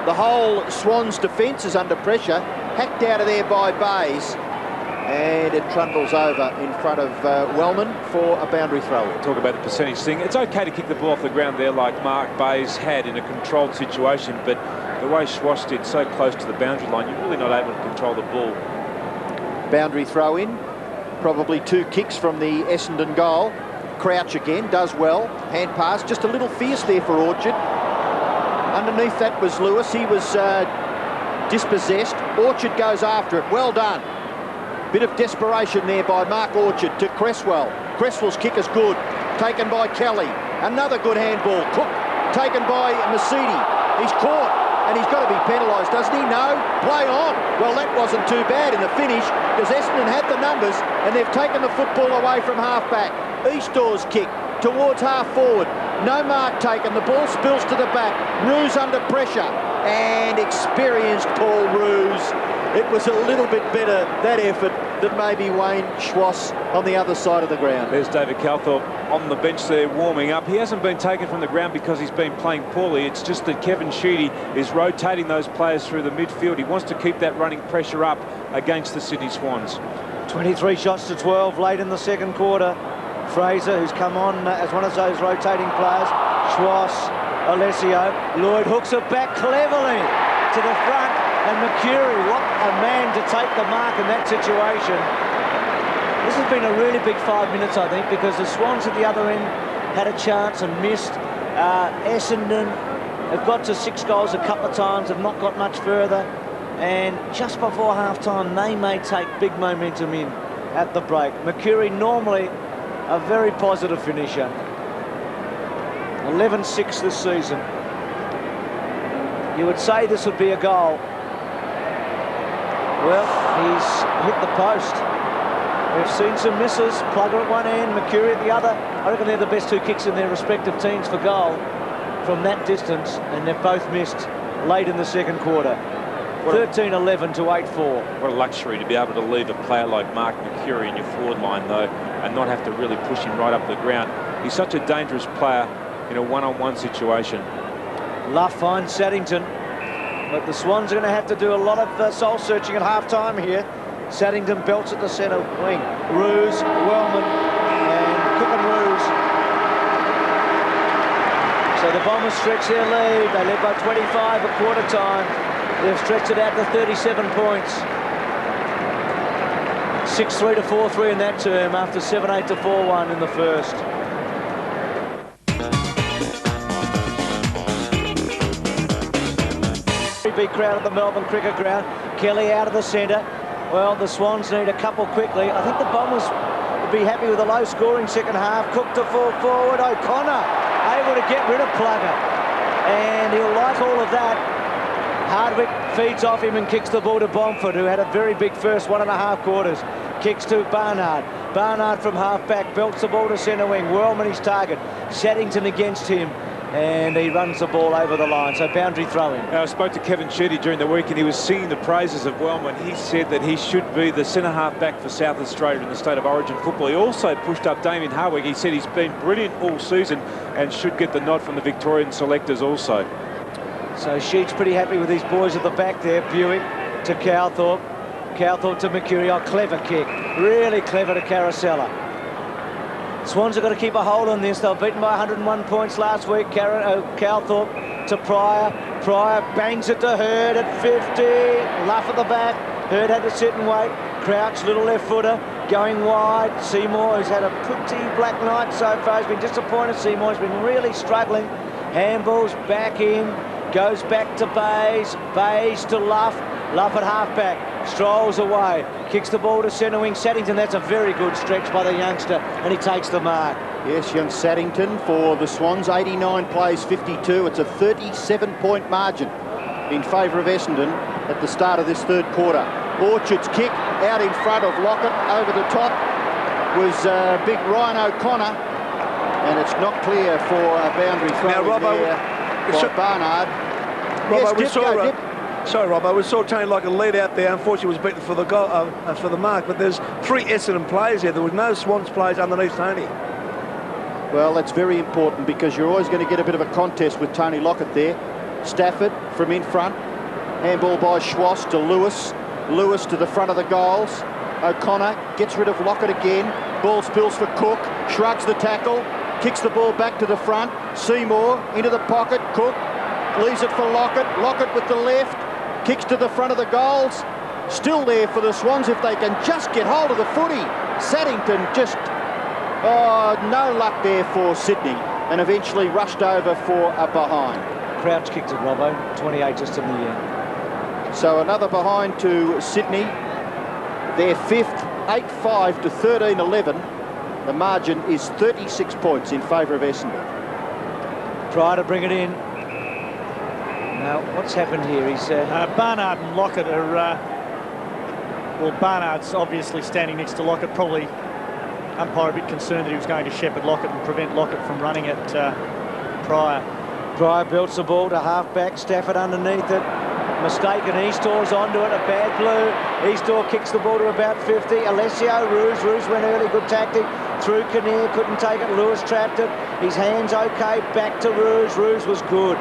The whole Swans defence is under pressure. Hacked out of there by Bays. And it trundles over in front of Wellman for a boundary throw. Talk about the percentage thing. It's okay to kick the ball off the ground there like Mark Bays had in a controlled situation, but the way Schwass did so close to the boundary line, you're really not able to control the ball. Boundary throw in. Probably 2 kicks from the Essendon goal. Crouch again, does well. Hand pass, just a little fierce there for Orchard. Underneath that was Lewis. He was dispossessed. Orchard goes after it. Well done. Bit of desperation there by Mark Orchard to Cresswell. Cresswell's kick is good. Taken by Kelly. Another good handball. Cook taken by Mercedes. He's caught. And he's got to be penalised, doesn't he? No. Play on. Well, that wasn't too bad in the finish because Essendon had the numbers and they've taken the football away from half-back. Eastdoor's kick towards half-forward. No mark taken. The ball spills to the back. Roos under pressure. And experienced Paul Roos. It was a little bit better, that effort, than maybe Wayne Schwass on the other side of the ground. There's David Calthorpe on the bench there warming up. He hasn't been taken from the ground because he's been playing poorly. It's just that Kevin Sheedy is rotating those players through the midfield. He wants to keep that running pressure up against the Sydney Swans. 23 shots to 12 late in the second quarter. Fraser, who's come on as one of those rotating players. Schwass, Alessio. Lloyd hooks it back cleverly to the front. And Mercury, what a man to take the mark in that situation. This has been a really big 5 minutes, I think, because the Swans at the other end had a chance and missed. Essendon have got to 6 goals a couple of times, have not got much further. And just before half-time, they may take big momentum in at the break. Mercury, normally a very positive finisher. 11-6 this season. You would say this would be a goal. Well, he's hit the post. We've seen some misses. Plugger at one end, Mercury at the other. I reckon they're the best 2 kicks in their respective teams for goal from that distance, and they've both missed late in the second quarter. 13-11 to 8-4. What a luxury to be able to leave a player like Mark Mercury in your forward line, though, and not have to really push him right up the ground. He's such a dangerous player in a one-on-one situation. Luff finds Saddington. But the Swans are going to have to do a lot of soul-searching at half-time here. Saddington belts at the centre wing. Roos, Wellman, and Cook and Roos So the Bombers stretch their lead. They led by 25 at quarter time. They've stretched it out to 37 points. 6-3 to 4-3 in that term after 7-8 to 4-1 in the first. Big crowd at the Melbourne Cricket Ground. Kelly out of the centre. Well, the Swans need a couple quickly. I think the Bombers would be happy with a low-scoring second half. Cook to fall forward. O'Connor able to get rid of Plugger. And he'll like all of that. Hardwick feeds off him and kicks the ball to Bomford, who had a very big first 1.5 quarters. Kicks to Barnard. Barnard from half-back belts the ball to centre wing. Whirlman his target. Saddington against him. And he runs the ball over the line, so boundary throw-in. I spoke to Kevin Sheedy during the week and he was singing the praises of Wellman. He said that he should be the centre half-back for South Australia in the State of Origin football. He also pushed up Damien Hardwick. He said he's been brilliant all season and should get the nod from the Victorian selectors also. So Sheed's pretty happy with these boys at the back there. Buick to Cowthorpe. Cowthorpe to Mercury. Oh, clever kick. Really clever to Carosella. Swans have got to keep a hold on this. They were beaten by 101 points last week. Cowthorpe to Pryor. Pryor bangs it to Hurd at 50. Luff at the back. Hurd had to sit and wait. Crouch, little left footer, going wide. Seymour, who's had a pretty black night so far, has been disappointed. Seymour's been really struggling. Handballs back in. Goes back to Bays. Bays to Luff. Luff at halfback. Strolls away. Kicks the ball to centre wing. Saddington, that's a very good stretch by the youngster, and he takes the mark. Yes, young Saddington for the Swans. 89 plays 52. It's a 37-point margin in favour of Essendon at the start of this third quarter. Orchard's kick out in front of Lockett. Over the top was big Ryan O'Connor, and it's not clear for a boundary throw now, Robbo, by Barnard. Robbo, Yes, sorry, Robbo, we saw Tony Lockett lead out there. Unfortunately, was beaten for the goal, for the mark. But there's 3 Essendon players here. There was no Swans players underneath Tony. Well, that's very important because you're always going to get a bit of a contest with Tony Lockett there. Stafford from in front. Handball by Schwass to Lewis. Lewis to the front of the goals. O'Connor gets rid of Lockett again. Ball spills for Cook. Shrugs the tackle. Kicks the ball back to the front. Seymour into the pocket. Cook leaves it for Lockett. Lockett with the left. Kicks to the front of the goals. Still there for the Swans if they can just get hold of the footy. Saddington just, no luck there for Sydney, and eventually rushed over for a behind. Crouch kicked it, Robbo. 28 just in the end. So another behind to Sydney. Their 5th, 8-5 to 13-11. The margin is 36 points in favour of Essendon. Try to bring it in. Now, what's happened here? He's Barnard and Lockett are, well, Barnard's obviously standing next to Lockett, probably umpire a bit concerned that he was going to shepherd Lockett and prevent Lockett from running at Pryor. Pryor belts the ball to half-back. Stafford underneath it. Mistaken. Eastor's onto it. A bad blue. Eastor kicks the ball to about 50. Alessio, Roos. Roos went early. Good tactic. Through Kinnear. Couldn't take it. Lewis trapped it. His hands okay. Back to Roos. Roos was good.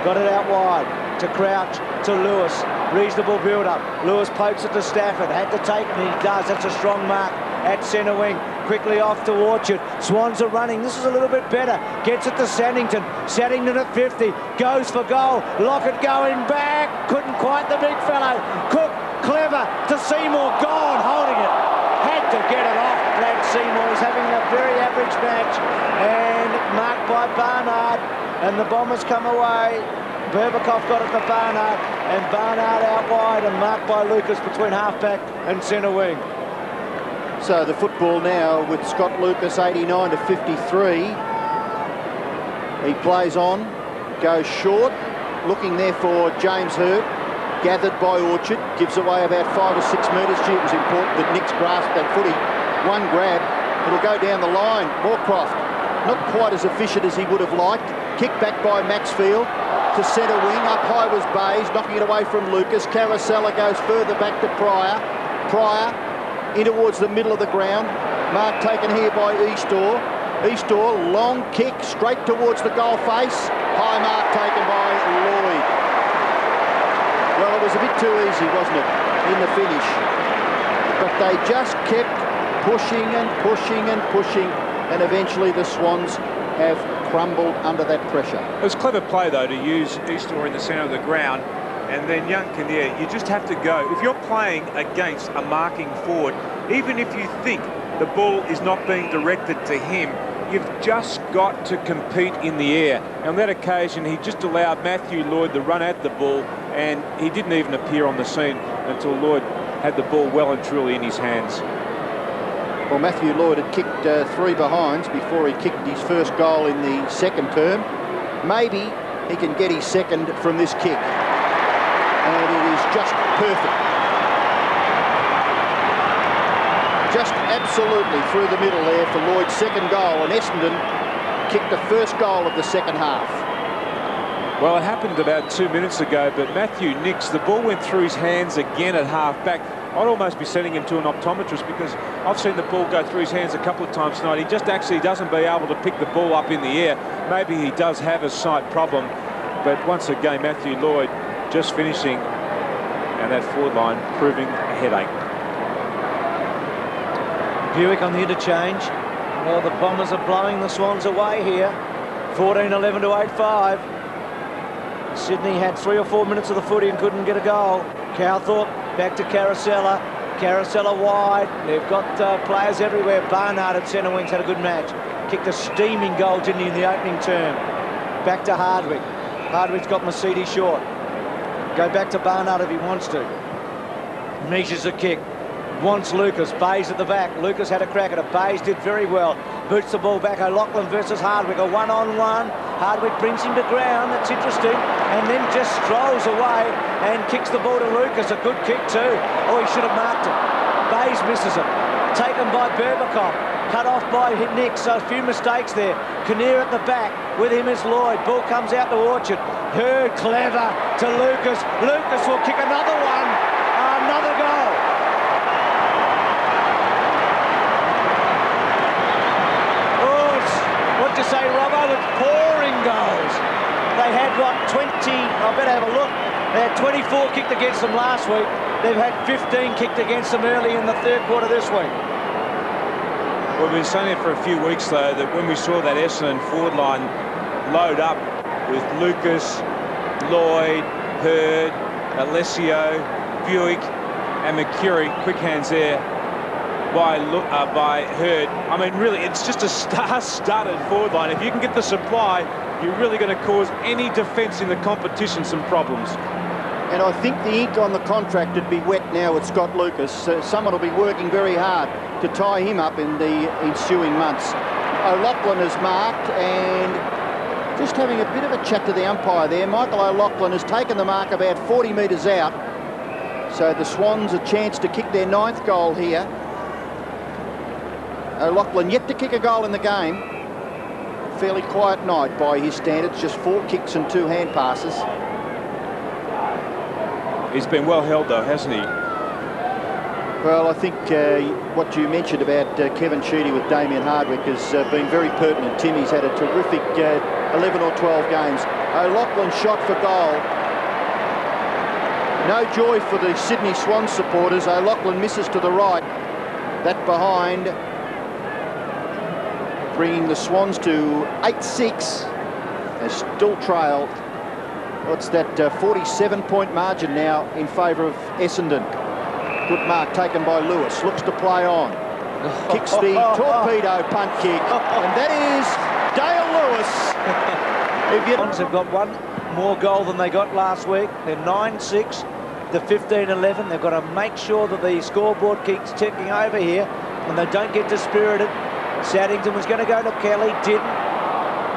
Got it out wide to Crouch, to Lewis. Reasonable build-up. Lewis pokes it to Stafford. Had to take it, and he does. That's a strong mark at centre wing. Quickly off to Orchard. Swans are running. This is a little bit better. Gets it to Saddington. Saddington at 50. Goes for goal. Lockett going back. Couldn't quite the big fellow. Cook, clever, to Seymour. Gone, holding it. Had to get it off. Glad Seymour is having a very average match. And marked by Barnard. And the Bombers come away. Berbakoff got it to Barnard, and Barnard out wide and marked by Lucas between halfback and centre wing. So the football now with Scott Lucas, 89 to 53. He plays on, goes short, looking there for James Hurd. Gathered by Orchard, gives away about 5 or 6 metres. Gee, it was important that Nick's grasped that footy. One grab, it'll go down the line. Moorcroft, not quite as efficient as he would have liked. Kick back by Maxfield to centre wing. Up high was Bays, knocking it away from Lucas. Carosella goes further back to Pryor. Pryor in towards the middle of the ground. Mark taken here by Eastor. Eastor, long kick straight towards the goal face. High mark taken by Lloyd. Well, it was a bit too easy, wasn't it, in the finish? But they just kept pushing and pushing and pushing, and eventually the Swans have crumbled under that pressure. It was clever play, though, to use Eastor in the centre of the ground, and then young Kinnear, you just have to go. If you're playing against a marking forward, even if you think the ball is not being directed to him, you've just got to compete in the air. And on that occasion, he just allowed Matthew Lloyd to run at the ball, and he didn't even appear on the scene until Lloyd had the ball well and truly in his hands. Well, Matthew Lloyd had kicked 3 behinds before he kicked his first goal in the second term. Maybe he can get his second from this kick. And it is just perfect. Just absolutely through the middle there for Lloyd's second goal, and Essendon kicked the first goal of the second half. Well, it happened about 2 minutes ago, but Matthew Nicks, the ball went through his hands again at half-back. I'd almost be sending him to an optometrist, because I've seen the ball go through his hands a couple of times tonight. He just actually doesn't be able to pick the ball up in the air. Maybe he does have a sight problem, but once again, Matthew Lloyd just finishing, and that forward line proving a headache. Buick on the interchange. Well, the Bombers are blowing the Swans away here. 14-11 to 8-5. Sydney had 3 or 4 minutes of the footy and couldn't get a goal. Cowthorpe back to Caracella. Caracella wide. They've got players everywhere. Barnard at centre wings had a good match. Kicked a steaming goal, didn't he, in the opening term. Back to Hardwick. Hardwick's got Mercedes short. Go back to Barnard if he wants to. Measures a kick. Wants Lucas. Bayes at the back. Lucas had a crack at it. Bayes did very well. Boots the ball back. O'Loughlin versus Hardwick. A one-on-one. Hardwick brings him to ground. That's interesting. And then just strolls away and kicks the ball to Lucas. A good kick too. Oh, he should have marked it. Bayes misses it. Taken by Berbatov. Cut off by Nick. So a few mistakes there. Kinnear at the back. With him is Lloyd. Ball comes out to Orchard. Hurd clever to Lucas. Lucas will kick another one. Another goal. What do you say, Robbo? It's pouring goals. They had, what, 20? I better have a look. They had 24 kicked against them last week. They've had 15 kicked against them early in the third quarter this week. Well, we've been saying it for a few weeks, though, that when we saw that Essendon forward line load up with Lucas, Lloyd, Hurd, Alessio, Buick and McCurry, quick hands there by Hurd. I mean, really, it's just a star-studded forward line. If you can get the supply, you're really going to cause any defence in the competition some problems. And I think the ink on the contract would be wet now with Scott Lucas. Someone will be working very hard to tie him up in the ensuing months. O'Loughlin is marked, and just having a bit of a chat to the umpire there. Michael O'Loughlin has taken the mark about 40 metres out. So the Swans a chance to kick their 9th goal here. O'Loughlin yet to kick a goal in the game. Fairly quiet night by his standards, just 4 kicks and 2 hand passes. He's been well held, though, hasn't he? Well, I think what you mentioned about Kevin Sheedy with Damien Hardwick has been very pertinent. Timmy's had a terrific 11 or 12 games. O'Loughlin shot for goal. No joy for the Sydney Swans supporters. O'Loughlin misses to the right. That behind, bringing the Swans to 8-6. They still trail. What's that 47-point margin now in favour of Essendon. Good mark taken by Lewis. Looks to play on. Kicks the torpedo punt kick. And that is Dale Lewis. Swans have got one more goal than they got last week. They're 9-6. The 15-11. They've got to make sure that the scoreboard keeps ticking over here and they don't get dispirited. Saddington was going to go to Kelly, didn't.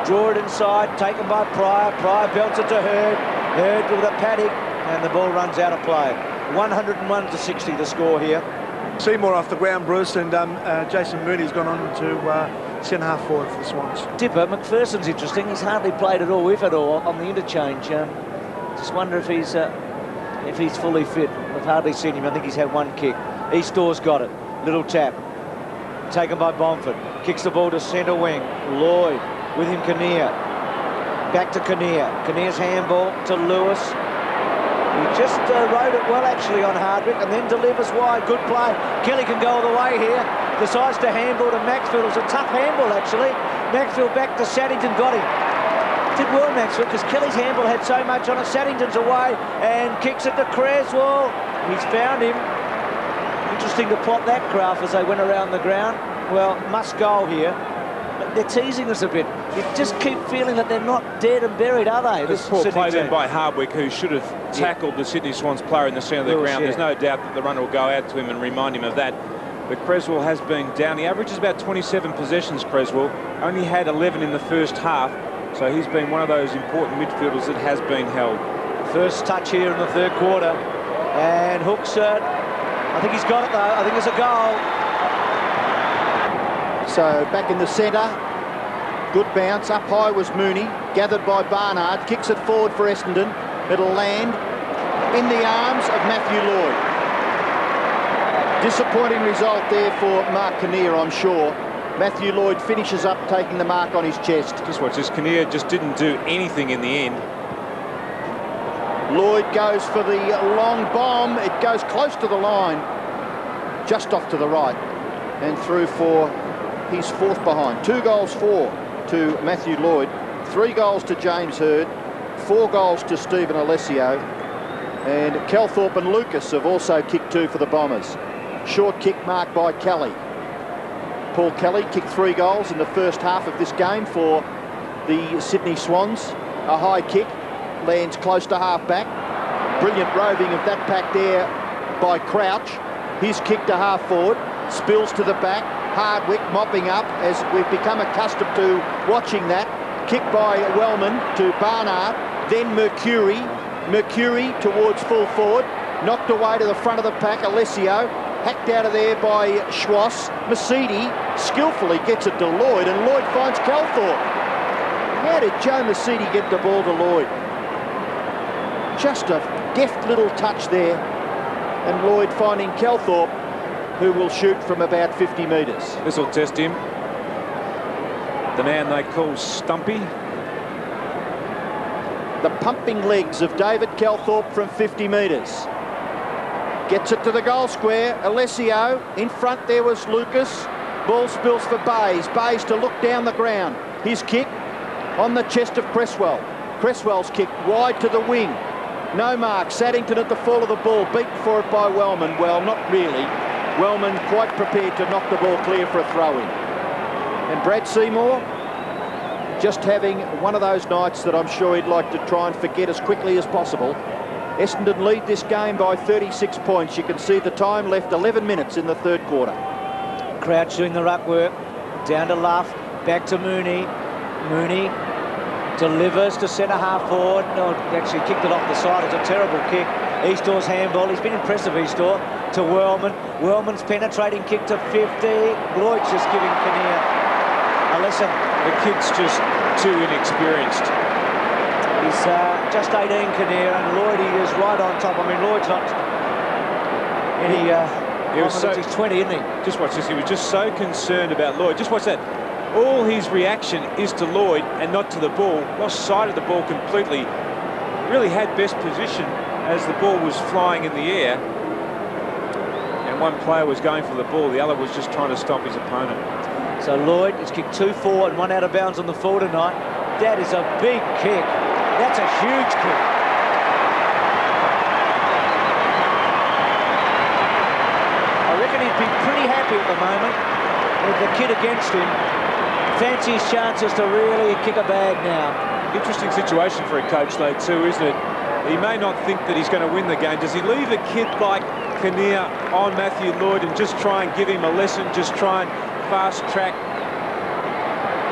Draw it inside, taken by Pryor. Pryor belts it to Hurd. Hurd with a paddock, and the ball runs out of play. 101-60 the score here. Seymour off the ground, Bruce, and Jason Mooney's gone on to centre-half forward for the Swans. Dipper, McPherson's interesting. He's hardly played at all, if at all, on the interchange. Just wonder if he's fully fit. I've hardly seen him. I think he's had 1 kick. Eastor's got it. Little tap. Taken by Bomford. Kicks the ball to centre wing. Lloyd. With him, Kinnear. Back to Kinnear. Kinnear's handball to Lewis. He just rode it well, actually, on Hardwick, and then delivers wide. Good play. Kelly can go all the way here. Decides to handball to Maxfield. It was a tough handball, actually. Maxfield back to Saddington, got him. Did well, Maxfield, because Kelly's handball had so much on it. Saddington's away and kicks it to Creswell. He's found him. Interesting to plot that graph as they went around the ground. Well, must goal here. But they're teasing us a bit. You just keep feeling that they're not dead and buried, are they? This poor play then by Hardwick, who should have tackled the Sydney Swans player in the centre of the ground. There's no doubt that the runner will go out to him and remind him of that. But Creswell has been down. He averages about 27 possessions, Creswell. Only had 11 in the first half. So he's been one of those important midfielders that has been held. First touch here in the third quarter. And Hooks, I think he's got it though. I think it's a goal. So back in the centre. Good bounce. Up high was Mooney. Gathered by Barnard. Kicks it forward for Essendon. It'll land in the arms of Matthew Lloyd. Disappointing result there for Mark Kinnear, I'm sure. Matthew Lloyd finishes up taking the mark on his chest. Just watch this. Kinnear just didn't do anything in the end. Lloyd goes for the long bomb. It goes close to the line. Just off to the right. And through for his fourth behind. 2 goals for to Matthew Lloyd. 3 goals to James Hird. 4 goals to Stephen Alessio. And Calthorpe and Lucas have also kicked 2 for the Bombers. Short kick marked by Kelly. Paul Kelly kicked 3 goals in the first half of this game for the Sydney Swans. A high kick, lands close to half-back. Brilliant roving of that pack there by Crouch. His kick to half-forward, spills to the back. Hardwick mopping up, as we've become accustomed to watching that. Kick by Wellman to Barnard, then Mercury. Mercury towards full forward, knocked away to the front of the pack, Alessio. Hacked out of there by Schwass. Masidi skillfully gets it to Lloyd, and Lloyd finds Calthorpe. How did Joe Masidi get the ball to Lloyd? Just a deft little touch there, and Lloyd finding Calthorpe, who will shoot from about 50 metres. This will test him. The man they call Stumpy. The pumping legs of David Calthorpe from 50 metres. Gets it to the goal square. Alessio. In front there was Lucas. Ball spills for Bayes. Bayes to look down the ground. His kick on the chest of Cresswell. Cresswell's kick wide to the wing. No mark. Saddington at the fall of the ball. Beaten for it by Wellman. Well, not really. Wellman quite prepared to knock the ball clear for a throw-in. And Brad Seymour just having one of those nights that I'm sure he'd like to try and forget as quickly as possible. Essendon lead this game by 36 points. You can see the time left, 11 minutes in the third quarter. Crouch doing the ruck work. Down to Luff. Back to Mooney. Mooney delivers to centre half forward. No, actually kicked it off the side. It's a terrible kick. Eastor's handball. He's been impressive, Eastor. To Wellman. Wellman's penetrating kick to 50. Lloyd's just giving Kinnear a lesson. The kid's just too inexperienced. He's just 18, Kinnear, and Lloyd, he is right on top. I mean, Lloyd's not any... he's 20, isn't he? Just watch this. He was just so concerned about Lloyd. Just watch that. All his reaction is to Lloyd and not to the ball. Lost sight of the ball completely. Really had best position as the ball was flying in the air. And one player was going for the ball. The other was just trying to stop his opponent. So Lloyd has kicked 2 forward and 1 out of bounds on the full tonight. That is a big kick. That's a huge kick. I reckon he'd be pretty happy at the moment with the kid against him. Fancy his chances to really kick a bag now. Interesting situation for a coach, though, too, isn't it? He may not think that he's going to win the game. Does he leave a kid like Kinnear on Matthew Lloyd and just try and give him a lesson, just try and fast-track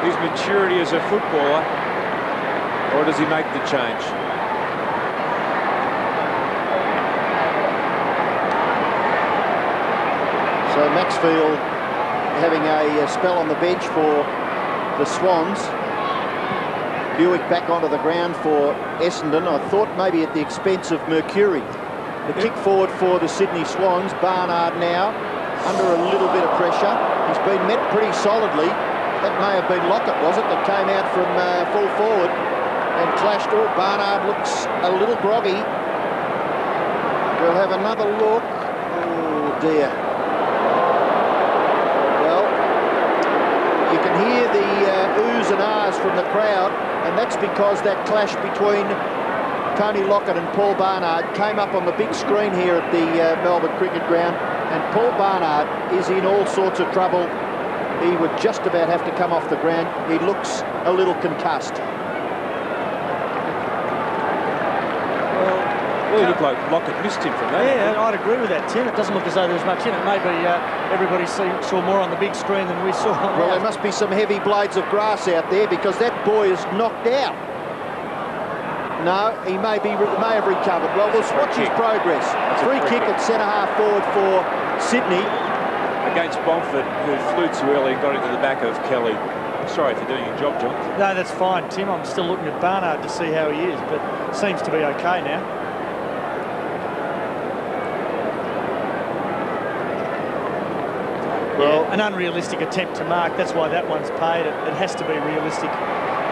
his maturity as a footballer? Or does he make the change? So Maxfield having a spell on the bench for the Swans. Buick back onto the ground for Essendon. I thought maybe at the expense of Mercury. The kick forward for the Sydney Swans. Barnard now under a little bit of pressure. He's been met pretty solidly. That may have been Lockett, was it, that came out from full forward and clashed. Oh, Barnard looks a little groggy. We'll have another look. Oh, dear. Well, You can hear the oohs and ahs from the crowd, and that's because that clash between Tony Lockett and Paul Barnard came up on the big screen here at the Melbourne Cricket Ground, and Paul Barnard is in all sorts of trouble. He would just about have to come off the ground. He looks a little concussed. Well, he looked like Lockett missed him from that. Yeah, I'd agree with that, Tim. It doesn't look as though there was much in it. Maybe everybody saw more on the big screen than we saw. Well, there must be some heavy blades of grass out there, because that boy is knocked out. No, he may have recovered. Well, we'll watch his progress. Free kick at centre-half forward for Sydney. Against Bomford, who flew too early and got into the back of Kelly. Sorry for doing your job, John. No, that's fine, Tim. I'm still looking at Barnard to see how he is, but seems to be okay now. Well, an unrealistic attempt to mark. That's why that one's paid. It has to be realistic.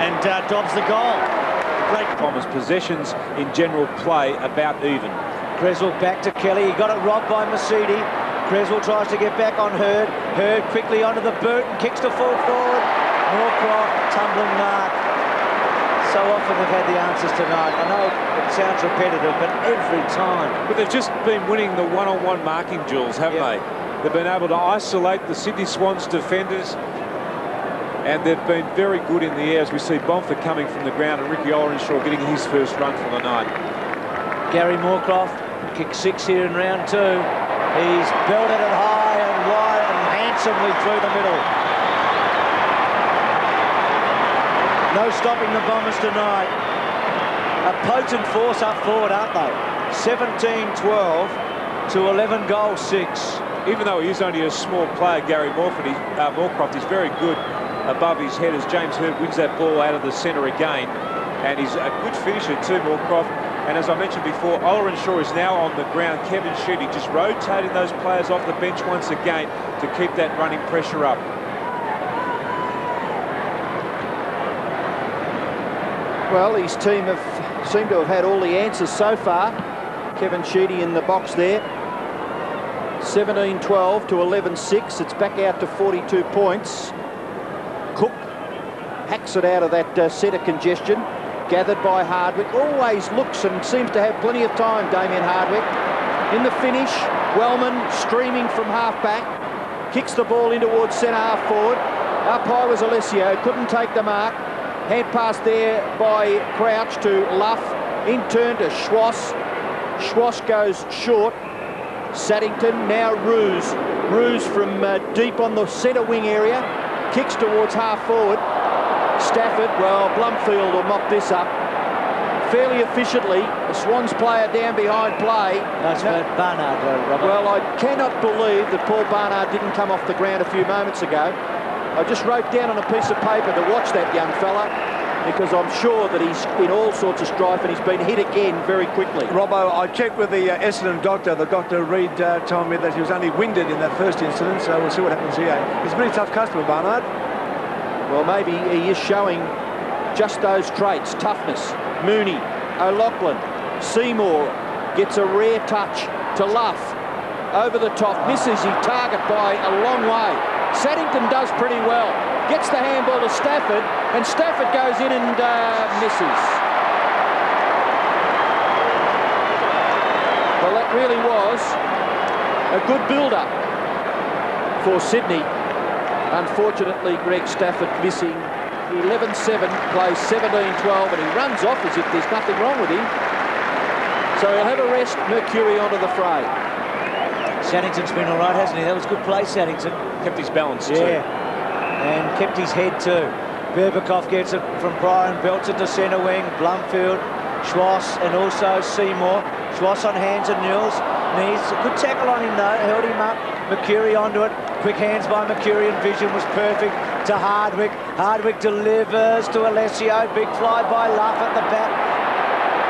And Dobbs the goal. Great. Bombers' possessions in general play about even. Creswell back to Kelly. He got it robbed by Mercedes. Creswell tries to get back on Hurd. Hurd quickly onto the boot and kicks to full forward. Moorcroft, tumbling mark. So often they've had the answers tonight. I know it sounds repetitive, but every time. But they've just been winning the one-on-one marking duels, haven't they? They've been able to isolate the Sydney Swans defenders, and they've been very good in the air, as we see Bomford coming from the ground and Ricky Olrenshaw getting his first run for the night. Gary Moorcroft, kick 6 here in round 2. He's belted it high and wide and handsomely through the middle. No stopping the Bombers tonight. A potent force up forward, aren't they? 17-12 to 11-6. Even though he is only a small player, Gary Moorcroft is very good above his head as James Hurd wins that ball out of the centre again. And he's a good finisher too, Moorcroft. And as I mentioned before, Olrenshaw is now on the ground. Kevin Sheedy just rotating those players off the bench once again to keep that running pressure up. Well, his team seem to have had all the answers so far. Kevin Sheedy in the box there. 17-12 to 11-6. It's back out to 42 points. Cook hacks it out of that centre congestion. Gathered by Hardwick. Always looks and seems to have plenty of time, Damien Hardwick. In the finish, Wellman streaming from half-back. Kicks the ball in towards centre-half forward. Up high was Alessio. Couldn't take the mark. Hand pass there by Crouch to Luff. In turn to Schwass. Schwass goes short. Saddington, now Roos. Roos from deep on the centre wing area. Kicks towards half forward. Stafford, well, Blumfield will mop this up fairly efficiently. The Swans player down behind play. That's Barnard, Robert. Well, I cannot believe that Paul Barnard didn't come off the ground a few moments ago. I just wrote down on a piece of paper to watch that young fella, because I'm sure that he's in all sorts of strife and he's been hit again very quickly. Robbo, I checked with the Essendon doctor. The Dr. Reid told me that he was only winded in that first incident, so we'll see what happens here. He's a pretty tough customer, Barnard. Well, maybe he is showing just those traits. Toughness. Mooney, O'Loughlin, Seymour gets a rare touch to Luff. Over the top, misses his target by a long way. Saddington does pretty well. Gets the handball to Stafford, and Stafford goes in and misses. Well, that really was a good build-up for Sydney. Unfortunately, Greg Stafford missing. 11-7, plays 17-12, and he runs off as if there's nothing wrong with him. So he'll have a rest. Mercury onto the fray. Saddington's been all right, hasn't he? That was good play, Saddington. Kept his balance too. Yeah, and kept his head too. Berbikoff gets it from Brian, belts it to centre wing. Blumfield, Schwass, and also Seymour. Schwass on hands and knees. A good tackle on him though, held him up. Mercury onto it. Quick hands by Mercury, and vision was perfect to Hardwick. Hardwick delivers to Alessio. Big fly by Luff at the back.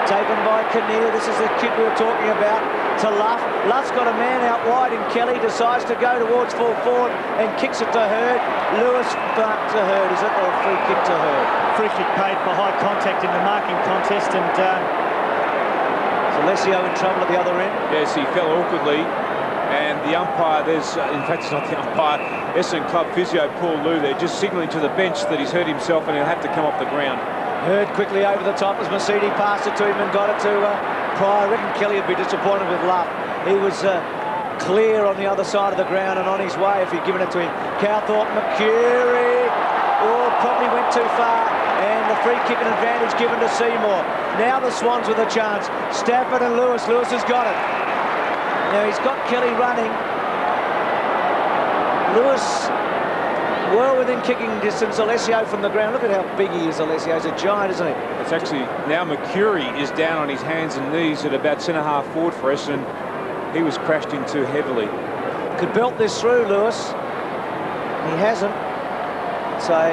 Taken by Kinnear. This is the kid we were talking about. To Luff. Luff's got a man out wide, and Kelly decides to go towards full forward and kicks it to Hurd. Lewis back to Hurd, is it? Or a free kick to Hurd? Free kick paid for high contact in the marking contest, and Alessio in trouble at the other end. Yes, he fell awkwardly And the umpire, in fact, it's not the umpire, Essendon club physio Paul Lou there, just signalling to the bench that he's hurt himself and he'll have to come off the ground. Hurd quickly over the top as Mercedes passed it to him and got it to Pryor. I reckon Kelly would be disappointed with Luff. He was clear on the other side of the ground and on his way if he'd given it to him. Cowthorpe, Mercury, probably went too far, and the free kick and advantage given to Seymour. Now the Swans with a chance. Stafford and Lewis. Lewis has got it. Now he's got Kelly running. Lewis well within kicking distance. Alessio from the ground. Look at how big he is, Alessio. He's a giant, isn't he? It's actually, now Mercury is down on his hands and knees at about centre-half forward for Essendon. He was crashed in too heavily. Could belt this through, Lewis. He hasn't. It's a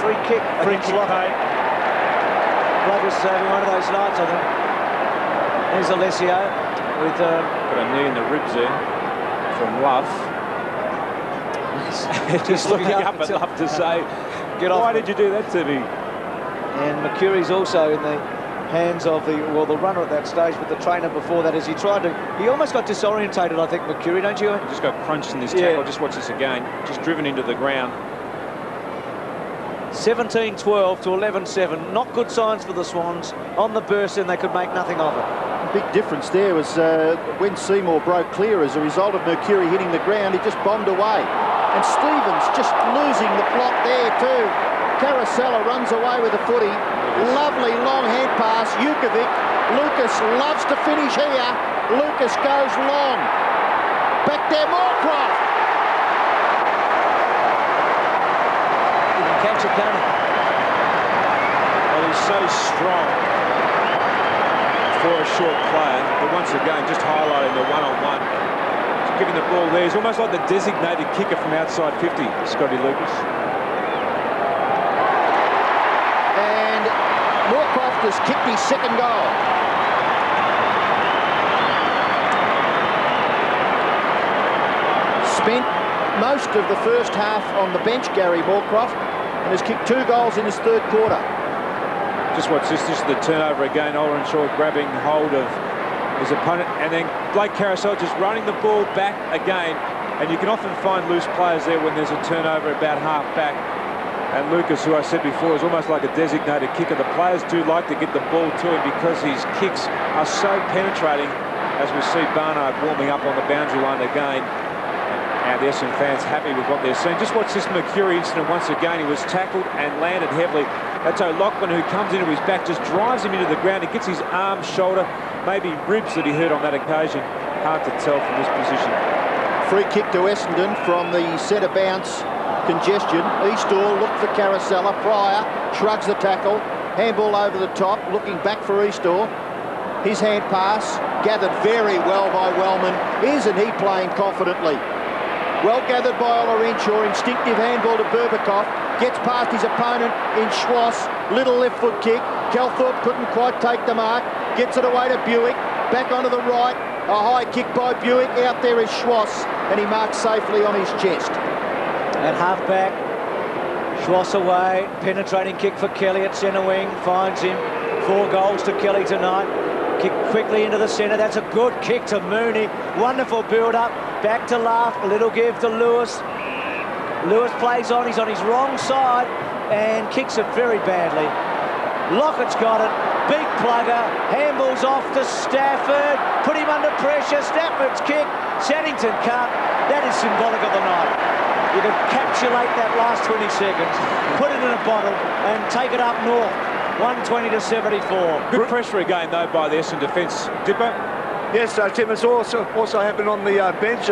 free kick. Free kick, mate. Blood's having one of those nights, I think. There's Alessio with... Got a knee in the ribs there from Luff. Just looking up at Luff to say, why did you do that to me? And Mercury's also in the hands of the runner at that stage, but the trainer before that, as he tried to... He almost got disorientated, I think, Mercury, don't you? He just got crunched in this tackle. Just watch this again. Just driven into the ground. 17-12 to 11-7. Not good signs for the Swans. On the burst, and they could make nothing of it. Big difference there was when Seymour broke clear as a result of Mercury hitting the ground, he just bombed away. And Stevens just losing the plot there too. Caracella runs away with the footy. Lovely long hand pass. Jukovic. Lucas loves to finish here. Lucas goes long. Back there, Moorcroft. You can catch it, can't he? Well, he's so strong for a short player, but once again, just highlighting the one-on-one. Just giving the ball there. He's almost like the designated kicker from outside 50, Scotty Lucas. And Moorcroft has kicked his second goal. Spent most of the first half on the bench, Gary Moorcroft, and has kicked 2 goals in his third quarter. Just watch this. This is the turnover again. Olrenshaw grabbing hold of his opponent, and then Blake Carousel just running the ball back again. And you can often find loose players there when there's a turnover about half back. And Lucas, who I said before, is almost like a designated kicker. The players do like to get the ball to him because his kicks are so penetrating, as we see Barnard warming up on the boundary line again. And the Essendon fans happy with what they're seeing. Just watch this Mercury incident once again. He was tackled and landed heavily. That's O'Loughlin, who comes into his back, just drives him into the ground. He gets his arm, shoulder, maybe ribs that he hurt on that occasion. Hard to tell from this position. Free kick to Essendon from the centre bounce congestion. Eastall looked for Caracella. Pryor shrugs the tackle. Handball over the top, looking back for Eastall. His hand pass, gathered very well by Wellman. Isn't he playing confidently? Well gathered by Olorenshaw, instinctive handball to Berbatov, gets past his opponent in Schwass, little left foot kick, Calthorpe couldn't quite take the mark, gets it away to Buick, back onto the right, a high kick by Buick, out there is Schwass, and he marks safely on his chest. At half-back, Schwass away, penetrating kick for Kelly at centre wing, finds him, 4 goals to Kelly tonight. Kick quickly into the centre. That's a good kick to Mooney. Wonderful build-up. Back to Laugh. A little give to Lewis. Lewis plays on. He's on his wrong side and kicks it very badly. Lockett's got it. Big plugger. Handballs off to Stafford. Put him under pressure. Stafford's kick. Saddington can't. That is symbolic of the night. You can encapsulate that last 20 seconds, put it in a bottle and take it up north. 120 to 74. Good pressure again, though, by the Essendon defence. Dipper? Yes, Tim, it's also happened on the bench.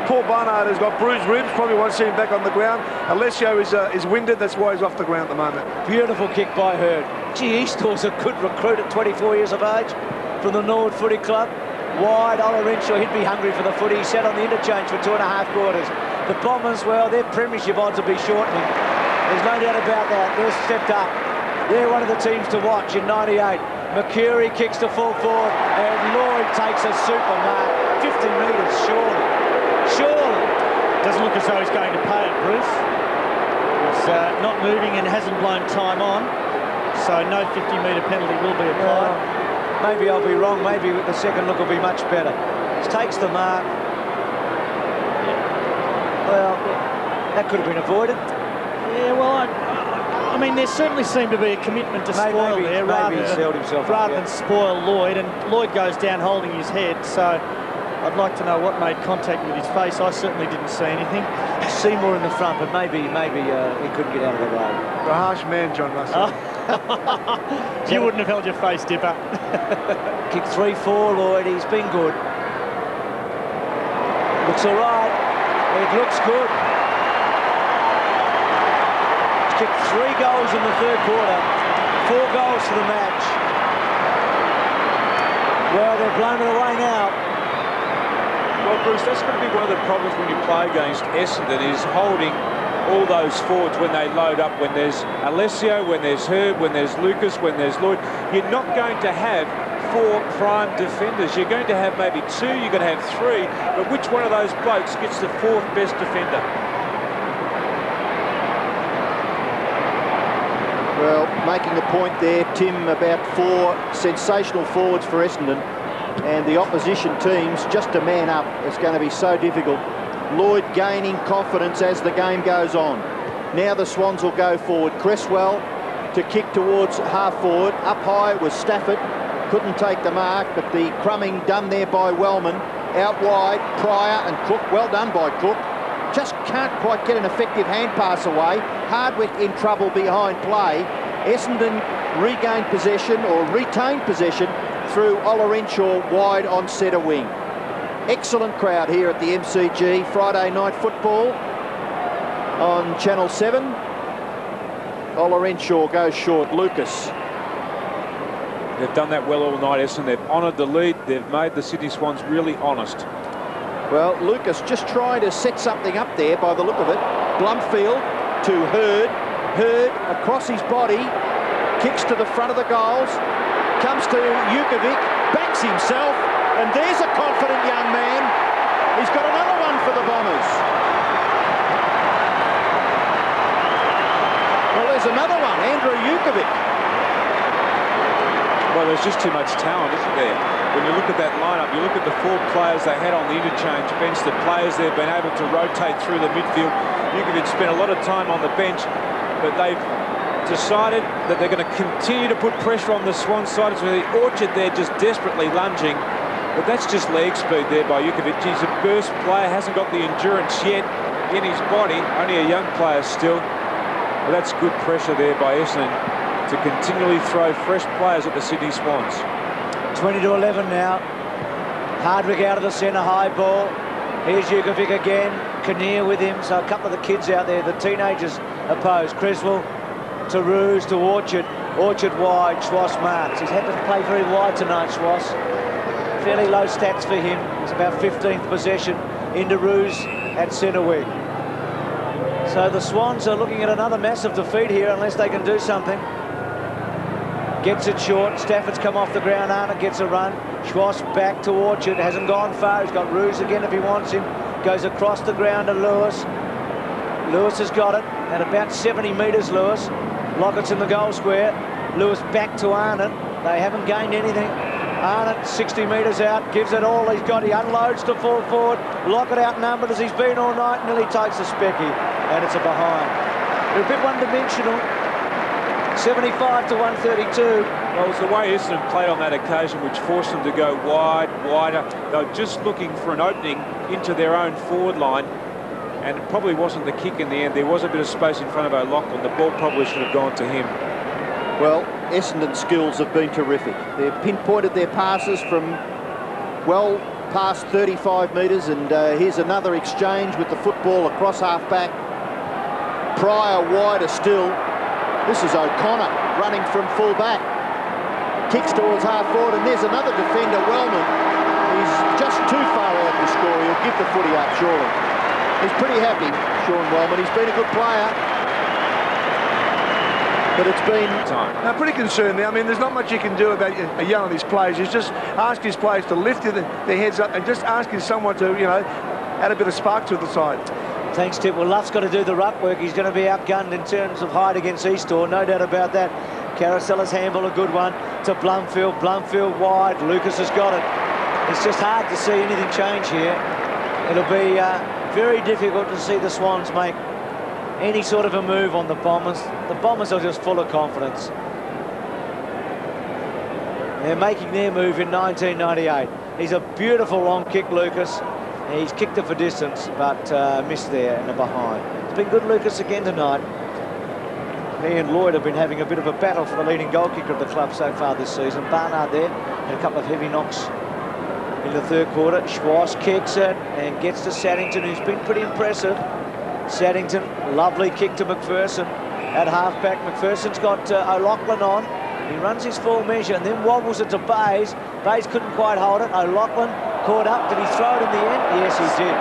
Paul Barnard has got bruised ribs, probably won't see him back on the ground. Alessio is winded, that's why he's off the ground at the moment. Beautiful kick by Hurd. Gee, Eastall's a good recruit at 24 years of age from the Norwood Footy Club. Wide, Olorenshaw, he'd be hungry for the footy. He sat on the interchange for 2.5 quarters. The Bombers, well, their premiership odds will be shortening. There's no doubt about that. They're stepped up. They're one of the teams to watch in 98. Mercury kicks to full forward, and Lloyd takes a super mark. 50 metres, surely. Surely. Doesn't look as though he's going to pay it, Bruce. He's not moving and hasn't blown time on, so no 50-metre penalty will be applied. Maybe I'll be wrong. Maybe the second look will be much better. He takes the mark. Well, that could have been avoided. Yeah, well, I mean, there certainly seemed to be a commitment to spoil there rather than spoil Lloyd, and Lloyd goes down holding his head, so I'd like to know what made contact with his face. I certainly didn't see anything. Seymour in the front, but maybe he couldn't get out of the way. A harsh man, John Russell. You wouldn't have held your face, Dipper. Kick 3-4, Lloyd. He's been good. Looks all right. It looks good. He's kicked 3 goals in the third quarter. 4 goals for the match. Well, they've blown it away now. Well, Bruce, that's going to be one of the problems when you play against Essendon, is holding all those forwards when they load up. When there's Alessio, when there's Herb, when there's Lucas, when there's Lloyd, you're not going to have 4 prime defenders. You're going to have maybe 2, you're going to have 3, but which one of those blokes gets the 4th best defender? Well, making a point there, Tim, about 4 sensational forwards for Essendon, and the opposition teams just to man up. It's going to be so difficult. Lloyd gaining confidence as the game goes on. Now the Swans will go forward. Cresswell to kick towards half forward. Up high was Stafford. Couldn't take the mark, but the crumbing done there by Wellman. Out wide, Pryor and Cook. Well done by Cook. Just can't quite get an effective hand pass away. Hardwick in trouble behind play. Essendon regained possession, or retained possession, through Olorenshaw wide on centre wing. Excellent crowd here at the MCG. Friday night football on Channel 7. Olorenshaw goes short. Lucas. They've done that well all night, Essendon. They've honoured the lead. They've made the Sydney Swans really honest. Well, Lucas just trying to set something up there by the look of it. Blumfield to Hurd. Hurd across his body. Kicks to the front of the goals. Comes to Jukovic. Backs himself. And there's a confident young man. He's got another one for the Bombers. Well, there's another one. Andrew Jukovic. Well, there's just too much talent, isn't there? When you look at that lineup, you look at the 4 players they had on the interchange bench, the players they've been able to rotate through the midfield. Jukovic spent a lot of time on the bench, but they've decided that they're going to continue to put pressure on the Swans side. It's really Orchard there just desperately lunging, but that's just leg speed there by Jukovic. He's a burst player, hasn't got the endurance yet in his body, only a young player still. But that's good pressure there by Essendon to continually throw fresh players at the Sydney Swans. 20-11 now. Hardwick out of the centre, high ball. Here's Jukovic again. Kinnear with him, so a couple of the kids out there, the teenagers opposed. Creswell to Roos, to Orchard. Orchard wide, Schwass marks. He's had to play very wide tonight, Schwass. Fairly low stats for him. It's about 15th possession into Roos at centre wing. So the Swans are looking at another massive defeat here unless they can do something. Gets it short. Stafford's come off the ground. Arnott gets a run. Schwass back to Orchard. Hasn't gone far. He's got Roos again if he wants him. Goes across the ground to Lewis. Lewis has got it at about 70 metres, Lewis. Lockett's in the goal square. Lewis back to Arnott. They haven't gained anything. Arnott 60 metres out, gives it all he's got. He unloads to full forward. Lockett outnumbered as he's been all night. Nearly takes a specky, and it's a behind. They're a bit one-dimensional. 75 to 132. Well, it was the way Essendon played on that occasion which forced them to go wider. They were just looking for an opening into their own forward line, and it probably wasn't the kick in the end. There was a bit of space in front of O'Loughlin. The ball probably should have gone to him. Well, Essendon's skills have been terrific. They've pinpointed their passes from well past 35 metres, and here's another exchange with the football across half-back. Pryor wider still. This is O'Connor running from full-back. Kicks towards half-forward, and there's another defender, Wellman. He's just too far out to score. He'll give the footy up, surely. He's pretty happy, Sean Wellman. He's been a good player, but it's been time. Now, pretty concerned there. I mean, there's not much you can do about yelling at his players. He's just ask his players to lift their heads up and just asking someone to, you know, add a bit of spark to the side. Thanks, Tip. Well, Luff's got to do the ruck work. He's going to be outgunned in terms of height against Eastor, no doubt about that. Carousella's handball, a good one to Blumfield. Blumfield wide. Lucas has got it. It's just hard to see anything change here. It'll be Very difficult to see the Swans make any sort of a move on the Bombers. The Bombers are just full of confidence. They're making their move in 1998. He's a beautiful long kick, Lucas. He's kicked it for distance, but missed there in the behind. It's been good, Lucas, again tonight. He and Lloyd have been having a bit of a battle for the leading goal kicker of the club so far this season. Barnard there, and a couple of heavy knocks in the third quarter. Schwartz kicks it and gets to Saddington, who's been pretty impressive. Saddington, lovely kick to McPherson at half-back. McPherson's got O'Loughlin on. He runs his full measure and then wobbles it to Bayes. Bayes couldn't quite hold it. O'Loughlin caught up. Did he throw it in the end? Yes, he did.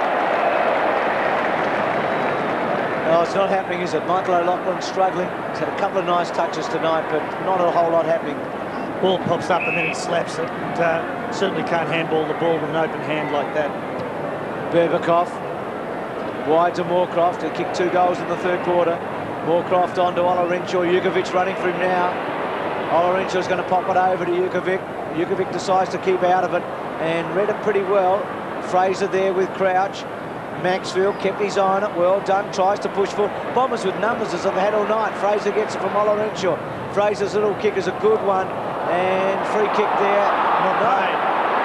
No, it's not happening, is it? Michael O'Loughlin struggling. He's had a couple of nice touches tonight, but not a whole lot happening. Ball pops up and then he slaps it. And, certainly can't handball the ball with an open hand like that. Berbikoff wide to Moorcroft, who kicked 2 goals in the third quarter. Moorcroft on to Olorenshaw. Jukovic running for him now. Olorenshaw is going to pop it over to Jukovic. Jukovic decides to keep out of it and read it pretty well. Fraser there with Crouch. Maxfield kept his eye on it. Well done. Tries to push forward. Bombers with numbers as they've had all night. Fraser gets it from Olorenshaw. Fraser's little kick is a good one. And free kick there. No.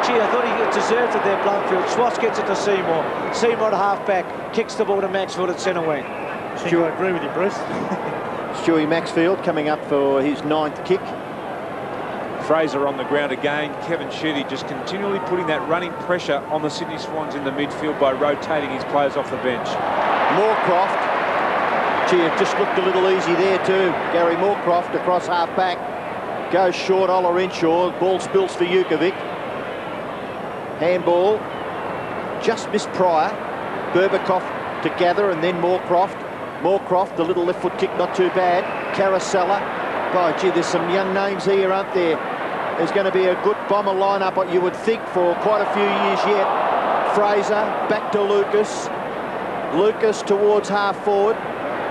Gee, I thought he deserved it there, Blumfield. Schwartz gets it to Seymour. Seymour at half-back. Kicks the ball to Maxfield at centre wing. I think I agree with you, Bruce. Stewie Maxfield coming up for his 9th kick. Fraser on the ground again. Kevin Sheedy just continually putting that running pressure on the Sydney Swans in the midfield by rotating his players off the bench. Moorcroft. Gee, it just looked a little easy there too. Gary Moorcroft across half-back. Goes short, Olorenshaw. Ball spills for Jukovic. Handball. Just missed Pryor. Berbikoff to gather and then Moorcroft. Moorcroft, the little left foot kick, not too bad. Caracella. Oh, gee, there's some young names here, aren't there? There's going to be a good Bomber lineup, what you would think, for quite a few years yet. Fraser, back to Lucas. Lucas towards half forward.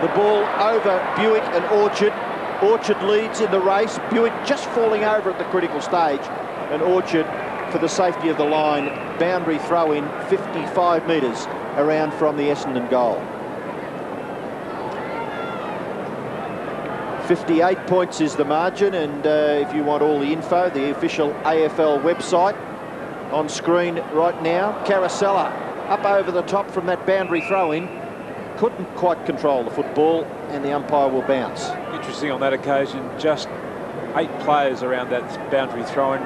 The ball over Buick and Orchard. Orchard leads in the race. Buick just falling over at the critical stage. And Orchard, for the safety of the line, boundary throw in 55 metres around from the Essendon goal. 58 points is the margin, and if you want all the info, the official AFL website on screen right now. Caracella up over the top from that boundary throw-in. Couldn't quite control the football, and the umpire will bounce. Interesting on that occasion, just 8 players around that boundary throw-in.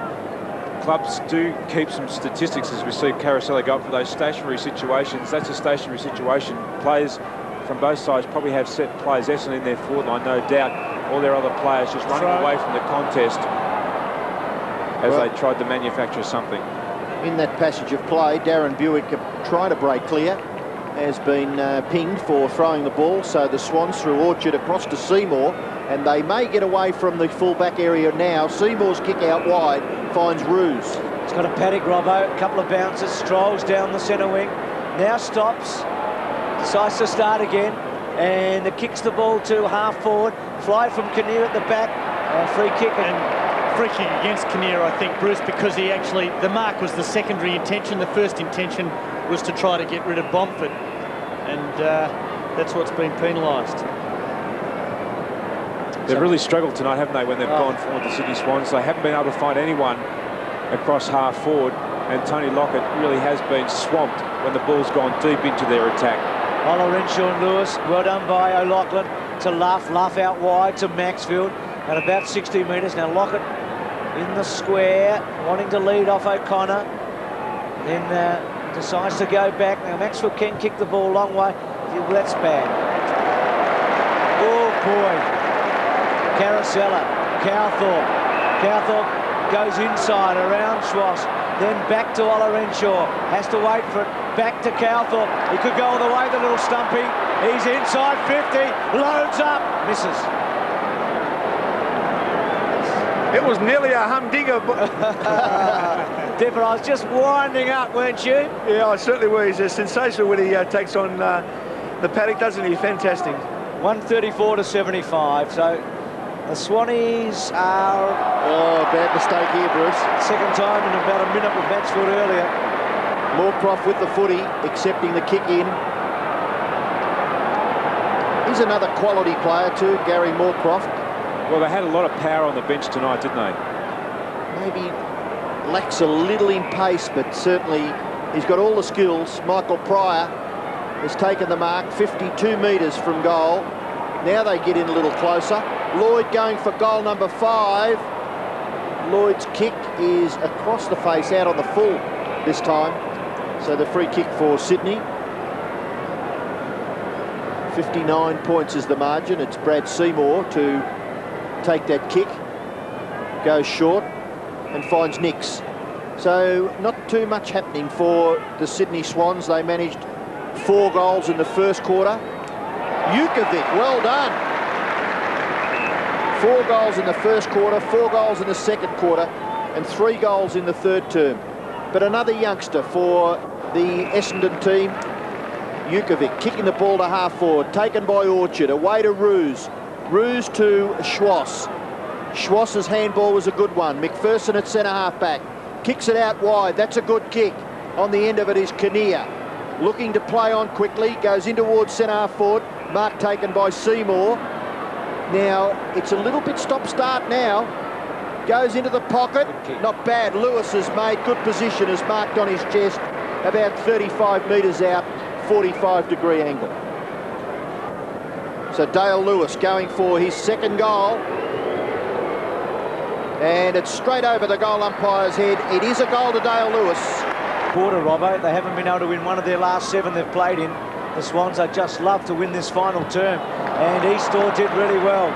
Clubs do keep some statistics as we see Caracella go up for those stationary situations. That's a stationary situation. Players from both sides probably have set players Essendon in their forward line, no doubt. All their other players just running away from the contest as they tried to manufacture something. In that passage of play, Darren Buick trying to break clear, has been pinged for throwing the ball. So the Swans through Orchard across to Seymour, and they may get away from the full-back area now. Seymour's kick out wide finds Ruse. He's got a paddock, Robbo, a couple of bounces, strolls down the centre wing, now stops, decides to start again, and it kicks the ball to half forward. Fly from Kinnear at the back, free kick. And free kick against Kinnear, I think, Bruce, because he actually, the mark was the secondary intention. The first intention was to try to get rid of Bomford, and that's what's been penalised. They've really struggled tonight, haven't they, when they've gone forward, the Sydney Swans. They haven't been able to find anyone across half forward, and Tony Lockett really has been swamped when the ball's gone deep into their attack. Olorenshaw and Lewis, well done by O'Loughlin to Luff out wide to Maxfield at about 60 metres. Now Lockett in the square, wanting to lead off O'Connor, then decides to go back. Now Maxfield can kick the ball a long way. Well, that's bad. Oh boy. Caracella, Cowthorpe goes inside around Schwartz, then back to Olorenshaw, has to wait for it, back to Cowthorpe. He could go all the way, the little stumpy. He's inside 50, loads up, misses. It was nearly a humdinger. Dipper, I was just winding up, weren't you? Yeah, I certainly were. He's sensational when he takes on the paddock, doesn't he? Fantastic. 134 to 75, so the Swannies are... Oh, bad mistake here, Bruce. Second time in about a minute with Maxfield earlier. Moorcroft with the footy, accepting the kick in. He's another quality player too, Gary Moorcroft. Well, they had a lot of power on the bench tonight, didn't they? Maybe lacks a little in pace, but certainly he's got all the skills. Michael Pryor has taken the mark, 52 metres from goal. Now they get in a little closer. Lloyd going for goal number 5. Lloyd's kick is across the face, out on the full this time. So the free kick for Sydney. 59 points is the margin. It's Brad Seymour to take that kick. Goes short and finds Nix. So not too much happening for the Sydney Swans. They managed 4 goals in the first quarter. Jukovic, well done. 4 goals in the first quarter, 4 goals in the second quarter, and 3 goals in the third term. But another youngster for the Essendon team, Jukovic, kicking the ball to half forward, taken by Orchard, away to Roos. Roos to Schwass. Schwass's handball was a good one. McPherson at centre half back, kicks it out wide. That's a good kick. On the end of it is Kinnear, looking to play on quickly, goes in towards centre half forward. Mark taken by Seymour. Now, it's a little bit stop-start now. Goes into the pocket. Not bad. Lewis has made good position, has marked on his chest, about 35 metres out, 45-degree angle. So Dale Lewis going for his second goal. And it's straight over the goal umpire's head. It is a goal to Dale Lewis. Quarter, Robbo. They haven't been able to win one of their last 7 they've played in. The Swans, they just love to win this final term. And Eastor did really well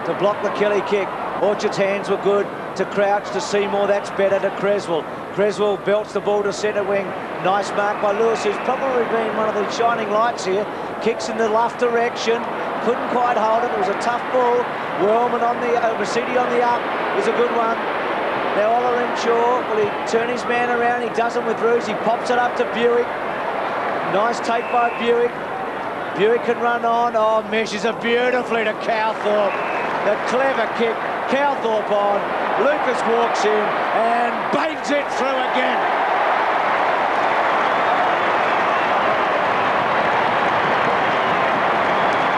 to block the Kelly kick. Orchard's hands were good. To Crouch, to Seymour, that's better. To Creswell. Creswell belts the ball to centre wing. Nice mark by Lewis, who's probably been one of the shining lights here. Kicks in the left direction. Couldn't quite hold it. It was a tough ball. Wellman on the Rossetti on the up is a good one. Now Ollerenshaw, will he turn his man around? He doesn't with Roos. He pops it up to Buick. Nice take by Buick. Buick can run on. Oh, meshes it beautifully to Cowthorpe. The clever kick. Cowthorpe on. Lucas walks in and bangs it through again.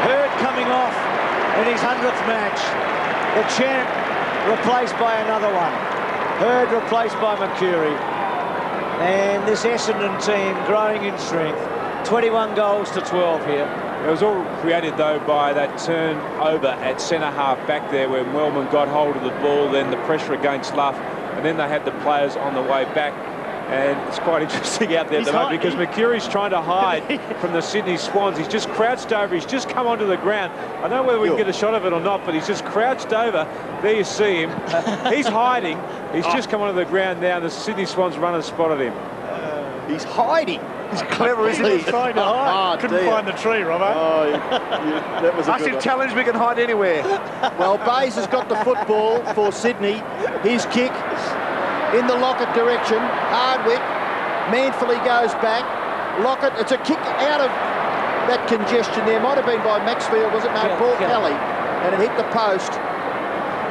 Hurd coming off in his 100th match. The champ replaced by another one. Hurd replaced by Mercury. And this Essendon team growing in strength. 21 goals to 12 here. It was all created, though, by that turnover at centre half back there when Wellman got hold of the ball, then the pressure against Luff, and then they had the players on the way back. And it's quite interesting out there at the moment because Mercury's trying to hide from the Sydney Swans. He's just crouched over. He's just come onto the ground. I don't know whether we can get a shot of it or not, but he's just crouched over. There you see him. He's hiding. He's just come onto the ground now, and the Sydney Swans runner spotted him. He's hiding. He's clever, isn't he? He's trying to hide. Couldn't find the tree, Robbo. Oh, that was a Massive good challenge, we can hide anywhere. Well, Bayes has got the football for Sydney. His kick in the Lockett direction. Hardwick manfully goes back. Lockett, it's a kick out of that congestion there. Might have been by Maxfield, was it? No, Paul Kelly. And it hit the post.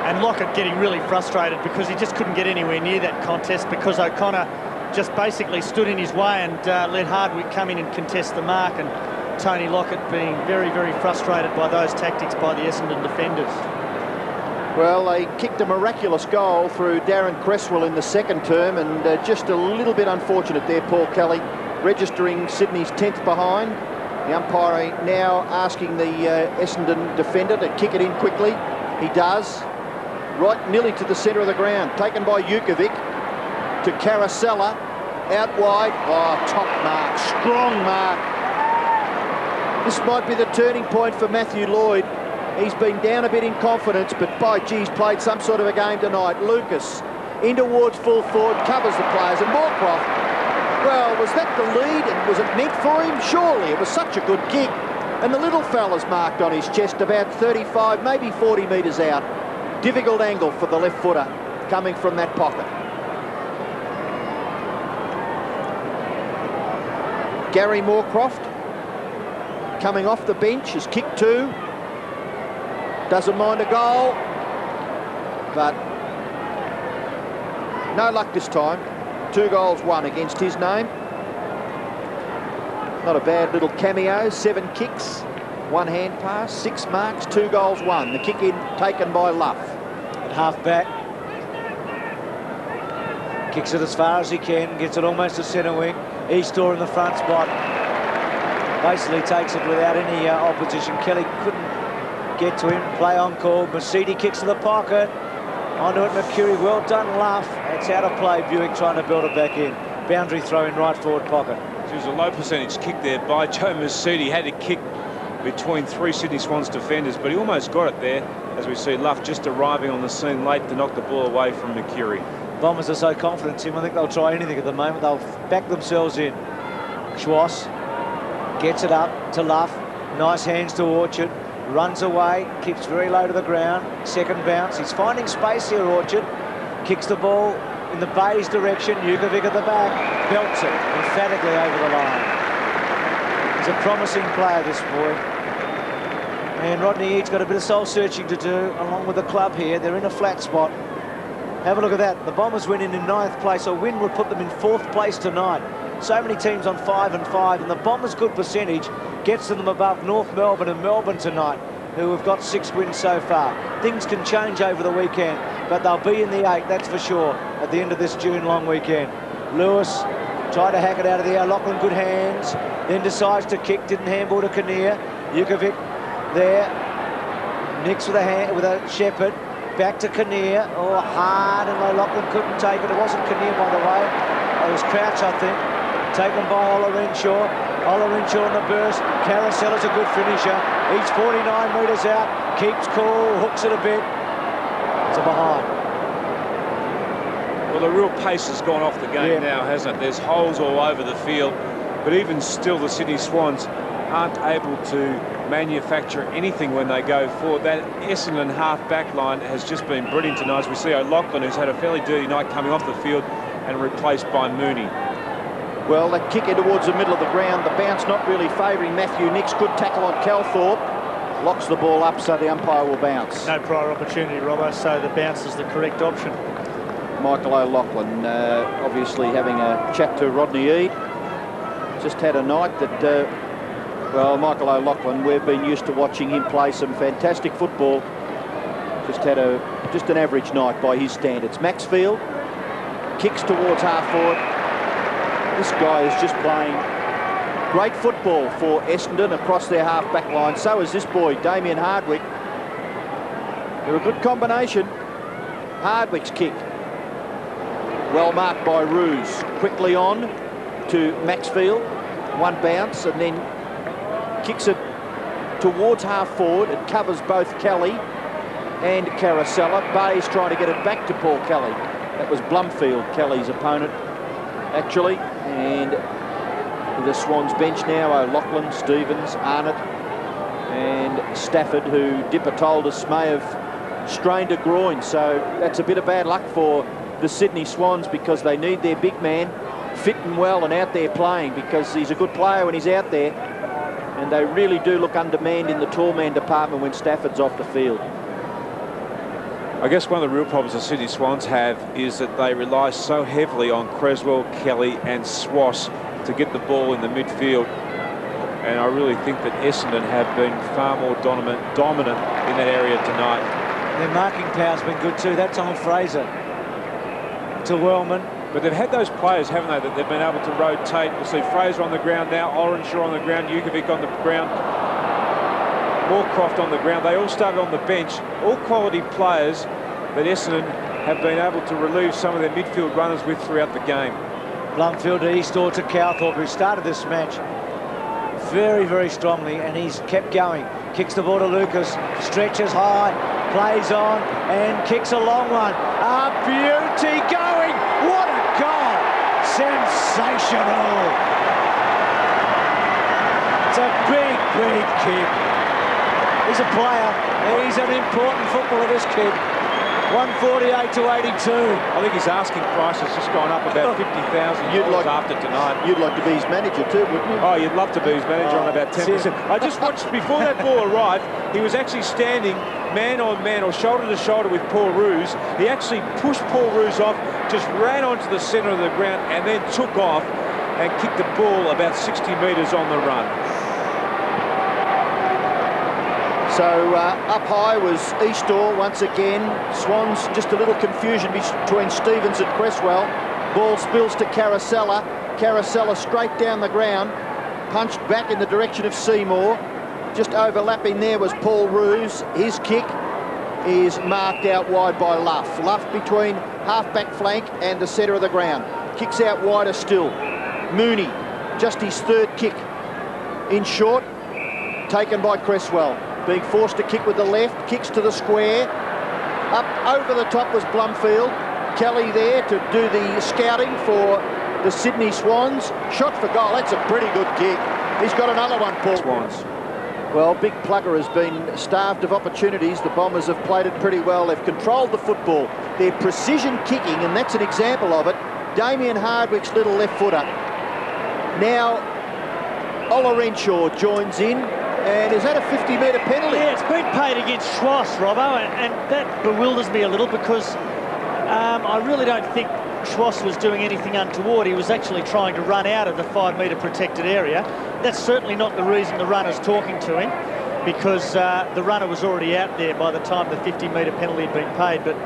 And Lockett getting really frustrated because he just couldn't get anywhere near that contest because O'Connor just basically stood in his way and let Hardwick come in and contest the mark, and Tony Lockett being very, very frustrated by those tactics by the Essendon defenders. Well, they kicked a miraculous goal through Darren Cresswell in the second term, and just a little bit unfortunate there, Paul Kelly, registering Sydney's 10th behind. The umpire now asking the Essendon defender to kick it in quickly. He does. Right nearly to the centre of the ground, taken by Jukovic. To Caracella, out wide. Oh, top mark, strong mark. This might be the turning point for Matthew Lloyd. He's been down a bit in confidence, but by geez, played some sort of a game tonight. Lucas in towards full forward, covers the players, and Moorcroft. Well, was that the lead, and was it meant for him? Surely, it was such a good kick. And the little fella's marked on his chest about 35, maybe 40 metres out. Difficult angle for the left footer coming from that pocket. Gary Moorcroft coming off the bench is kicked 2. Doesn't mind a goal, but no luck this time. 2 goals, 1 against his name. Not a bad little cameo, 7 kicks 1 hand pass, 6 marks, 2 goals, 1. The kick in taken by Luff. At half-back. Kicks it as far as he can, gets it almost to centre wing. Eastor in the front spot. Basically takes it without any opposition. Kelly couldn't get to him. Play on call. Mercedes kicks to the pocket. Onto it, Mercury. Well done, Luff. It's out of play. Buick trying to build it back in. Boundary throw in right forward pocket. It was a low percentage kick there by Joe Mercedes. Had to kick between 3 Sydney Swans defenders, but he almost got it there. As we see, Luff just arriving on the scene late to knock the ball away from Mercury. Bombers are so confident, Tim. I think they'll try anything at the moment. They'll back themselves in. Schwass gets it up to Luff. Nice hands to Orchard. Runs away. Keeps very low to the ground. Second bounce. He's finding space here, Orchard. Kicks the ball in the Bay's direction. Jukovic at the back. Belts it emphatically over the line. He's a promising player, this boy. And Rodney Eade's got a bit of soul searching to do along with the club here. They're in a flat spot. Have a look at that. The Bombers win in 9th place. A win would put them in 4th place tonight. So many teams on 5 and 5, and the Bombers' good percentage gets to them above North Melbourne and Melbourne tonight, who have got 6 wins so far. Things can change over the weekend, but they'll be in the 8, that's for sure, at the end of this June long weekend. Lewis tried to hack it out of the air. Lachlan, good hands, then decides to kick, didn't handball to Kinnear. Jukovic there, nicks with a Shepherd. Back to Kinnear. Oh, hard, and Lachlan couldn't take it. It wasn't Kinnear, by the way. It was Crouch, I think. Taken by Ola Renshaw. Ola Renshaw in the burst. Carousel is a good finisher. He's 49 metres out. Keeps cool, hooks it a bit. It's a behind. Well, the real pace has gone off the game now, hasn't it? There's holes all over the field, but even still the Sydney Swans aren't able to manufacture anything when they go forward. That Essendon half-back line has just been brilliant tonight. As we see O'Loughlin, who's had a fairly dirty night, coming off the field and replaced by Mooney. Well, that kick in towards the middle of the ground, the bounce not really favouring Matthew Nicks. Good tackle on Calthorpe. Locks the ball up, so the umpire will bounce. No prior opportunity, Robbo, so the bounce is the correct option. Michael O'Loughlin obviously having a chat to Rodney Eade. Just had a night that, well, Michael O'Loughlin, we've been used to watching him play some fantastic football. Just had just an average night by his standards. Maxfield kicks towards half forward. This guy is just playing great football for Essendon across their half-back line. So is this boy, Damien Hardwick. They're a good combination. Hardwick's kick. Well marked by Roos. Quickly on to Maxfield. One bounce and then kicks it towards half forward. It covers both Kelly and Carosella. Bay's trying to get it back to Paul Kelly. That was Blumfield, Kelly's opponent, actually. And the Swans bench now, O'Loughlin, Stevens, Arnott and Stafford, who Dipper told us may have strained a groin. So that's a bit of bad luck for the Sydney Swans, because they need their big man fit and well and out there playing, because he's a good player when he's out there. And they really do look undermanned in the tall man department when Stafford's off the field. I guess one of the real problems the Sydney Swans have is that they rely so heavily on Creswell, Kelly and Swass to get the ball in the midfield. And I really think that Essendon have been far more dominant in that area tonight. Their marking power's been good too. That time Fraser to Wellman. But they've had those players, haven't they, that they've been able to rotate. We'll see Fraser on the ground now, Orenshaw on the ground, Jukovic on the ground, Moorcroft on the ground. They all started on the bench. All quality players that Essendon have been able to relieve some of their midfield runners with throughout the game. Blumfield to Eastor to Calthorpe, who started this match very, very strongly, and he's kept going. Kicks the ball to Lucas, stretches high, plays on, and kicks a long one. A beauty going! What a goal! Sensational! It's a big, big kick. He's a player. He's an important footballer, this kid. 148 to 82. I think his asking price has just gone up about $50,000 after tonight. You'd like to be his manager too, wouldn't you? Oh, you'd love to be his manager on about 10%. I just watched, before that ball arrived, he was actually standing man on man or shoulder to shoulder with Paul Roos. He actually pushed Paul Roos off, just ran onto the centre of the ground and then took off and kicked the ball about 60 metres on the run. So up high was Eastor once again. Swans, just a little confusion between Stevens and Cresswell. Ball spills to Caracella. Caracella straight down the ground, punched back in the direction of Seymour. Just overlapping there was Paul Roos. His kick is marked out wide by Luff. Luff between half-back flank and the centre of the ground. Kicks out wider still. Mooney, just his third kick. In short, taken by Cresswell. Being forced to kick with the left, kicks to the square. Up over the top was Blumfield. Kelly there to do the scouting for the Sydney Swans. Shot for goal. That's a pretty good kick. He's got another one, Paul. Swans. Well, Big Plugger has been starved of opportunities. The Bombers have played it pretty well. They've controlled the football. Their precision kicking, and that's an example of it. Damien Hardwick's little left footer. Now, Ola Renshaw joins in. And is that a 50-metre penalty? Yeah, it's been paid against Schwass, Robbo, and that bewilders me a little because I really don't think Schwass was doing anything untoward. He was actually trying to run out of the 5-metre protected area. That's certainly not the reason the runner's talking to him, because the runner was already out there by the time the 50-metre penalty had been paid. But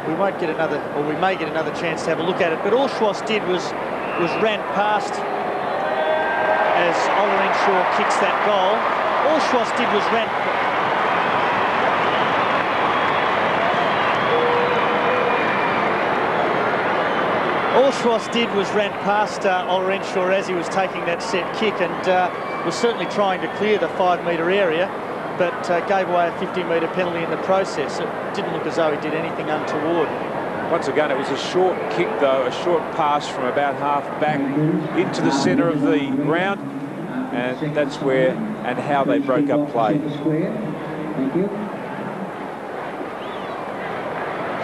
we won't get another, or we may get another chance to have a look at it. But all Schwass did was ran past as Ola Renshaw kicks that goal. All Schwass did was ran. All Schwass did was ran past Ola Renshaw as he was taking that set kick, and was certainly trying to clear the 5-metre area, but gave away a 50-metre penalty in the process. It didn't look as though he did anything untoward. Once again, it was a short kick, though, a short pass from about half back into the centre of the ground, and that's where and how they broke up play.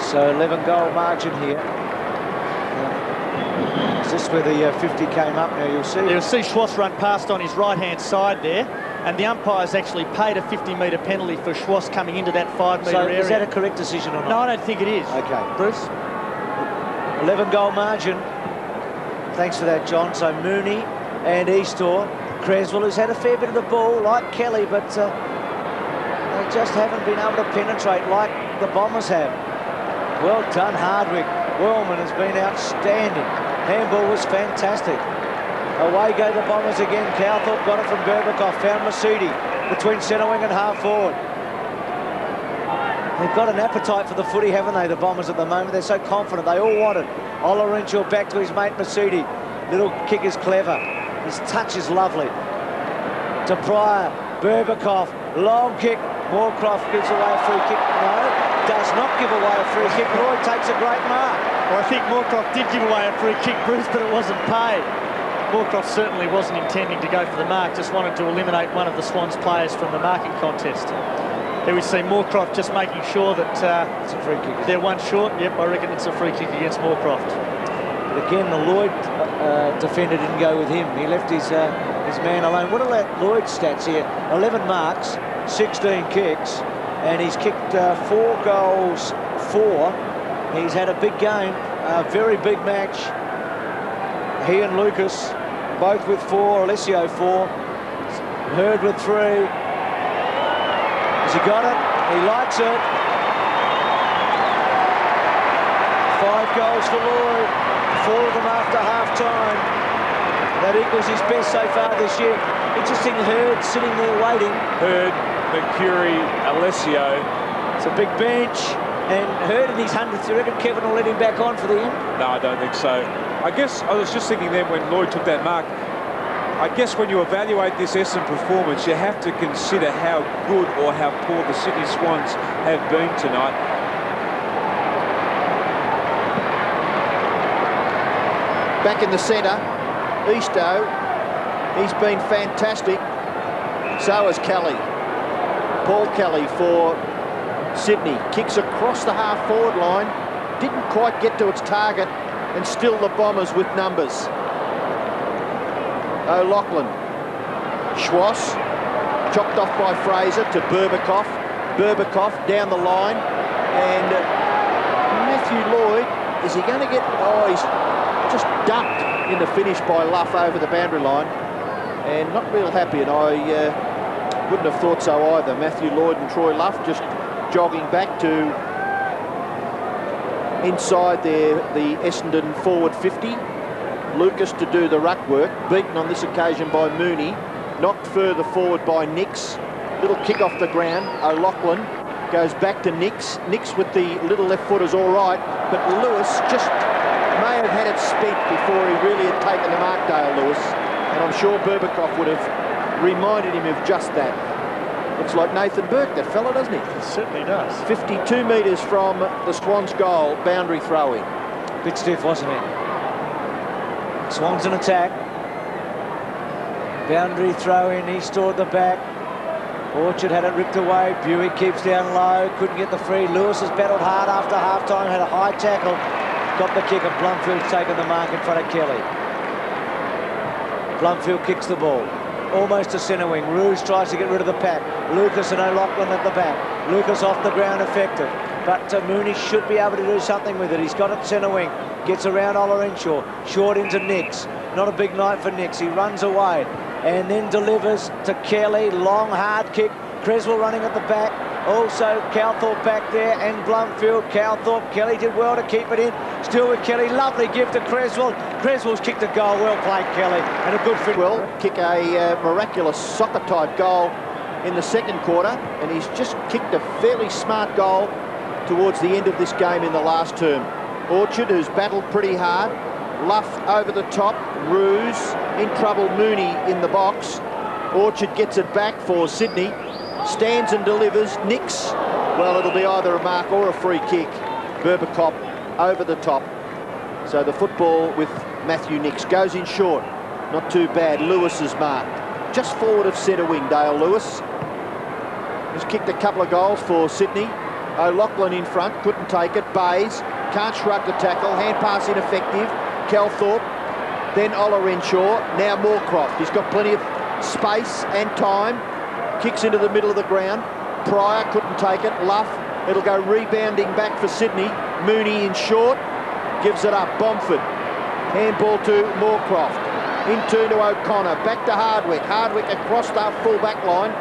So 11-goal margin here. Is this where the 50 came up now? You'll see Schwass run past on his right-hand side there, and the umpire's actually paid a 50-metre penalty for Schwass coming into that 5-metre area. Is that a correct decision or not? No, I don't think it is. Okay. Bruce? 11-goal margin. Thanks for that, John. So Mooney and Eastor. Creswell, who's had a fair bit of the ball, like Kelly, but they just haven't been able to penetrate like the Bombers have. Well done, Hardwick. Wellman has been outstanding. Handball was fantastic. Away go the Bombers again. Cowthorpe got it from Berbakoff, found Masudi between centre wing and half forward. They've got an appetite for the footy, haven't they, the Bombers at the moment? They're so confident. They all want it. Ola Renshaw back to his mate Masudi. Little kick is clever. His touch is lovely. To Pryor, Berbakoff, long kick. Moorcroft gives away a free kick. No, does not give away a free kick. Lloyd takes a great mark. Well, I think Moorcroft did give away a free kick, Bruce, but it wasn't paid. Moorcroft certainly wasn't intending to go for the mark, just wanted to eliminate one of the Swans players from the marking contest. Here we see Moorcroft just making sure that It's a free kick. they're one short. Yep, I reckon it's a free kick against Moorcroft. But again, the Lloyd defender didn't go with him. He left his man alone. What are Lloyd's stats here? 11 marks, 16 kicks, and he's kicked 4 goals, 4. He's had a big game, a very big match. He and Lucas, both with 4, Alessio 4, Hurd with 3. Has he got it? He likes it. 5 goals for Lloyd, 4 of them after half-time. That equals his best so far this year. Interesting, Hurd sitting there waiting. Hurd, Mercury, Alessio. It's a big bench. And Hurd in his 100th, you reckon Kevin will let him back on for the end? No, I don't think so. I guess I was just thinking then when Lloyd took that mark, I guess when you evaluate this Essendon performance, you have to consider how good or how poor the Sydney Swans have been tonight. Back in the centre, Easto, he's been fantastic. So has Kelly. Paul Kelly for Sydney. Kicks across the half-forward line. Didn't quite get to its target, and still the Bombers with numbers. O'Loughlin. Schwass. Chopped off by Fraser to Berbakoff. Berbakoff down the line. And Matthew Lloyd, is he going to get... Oh, he's just ducked in the finish by Luff over the boundary line. And not real happy. And Wouldn't have thought so either. Matthew Lloyd and Troy Luff just jogging back to inside the Essendon forward 50. Lucas to do the ruck work, beaten on this occasion by Mooney, knocked further forward by Nix. Little kick off the ground. O'Loughlin goes back to Nix. Nix with the little left foot is all right, but Lewis just may have had it spent before he really had taken the mark, Dale Lewis, and I'm sure Berbatov would have reminded him of just that. Looks like Nathan Burke, that fella, doesn't he? It certainly does. 52 metres from the Swans' goal, boundary throw-in. Bit stiff, wasn't it? Swans in attack. Boundary throw-in, he stored the back. Orchard had it ripped away. Buick keeps down low, couldn't get the free. Lewis has battled hard after half-time, had a high tackle. Got the kick, and Blumfield's taken the mark in front of Kelly. Blumfield kicks the ball. Almost to centre wing. Roos tries to get rid of the pack. Lucas and O'Loughlin at the back. Lucas off the ground, effective. But Mooney should be able to do something with it. He's got it centre wing. Gets around Ola Renshaw. Short into Nix. Not a big night for Nix. He runs away and then delivers to Kelly. Long, hard kick. Creswell running at the back. Also Calthorpe back there and Blumfield. Calthorpe, Kelly did well to keep it in. Still with Kelly, lovely give to Creswell. Creswell's kicked a goal, well played Kelly, and a good fit. Well, kick a miraculous soccer-type goal in the second quarter, and he's just kicked a fairly smart goal towards the end of this game in the last term. Orchard, who's battled pretty hard. Luff over the top. Roos in trouble. Mooney in the box. Orchard gets it back for Sydney. Stands and delivers. Nix, well, it'll be either a mark or a free kick. Berbatov over the top. So the football with Matthew Nix goes in short. Not too bad. Lewis is marked. Just forward of centre wing, Dale Lewis. He's kicked a couple of goals for Sydney. O'Loughlin in front, couldn't take it. Bays, can't shrug the tackle. Hand pass ineffective. Calthorpe, then Ola Renshaw. Now Moorcroft. He's got plenty of space and time. Kicks into the middle of the ground. Pryor couldn't take it. Luff, it'll go rebounding back for Sydney. Mooney in short, gives it up. Bomford, handball to Moorcroft. In turn to O'Connor, back to Hardwick. Hardwick across the full back line.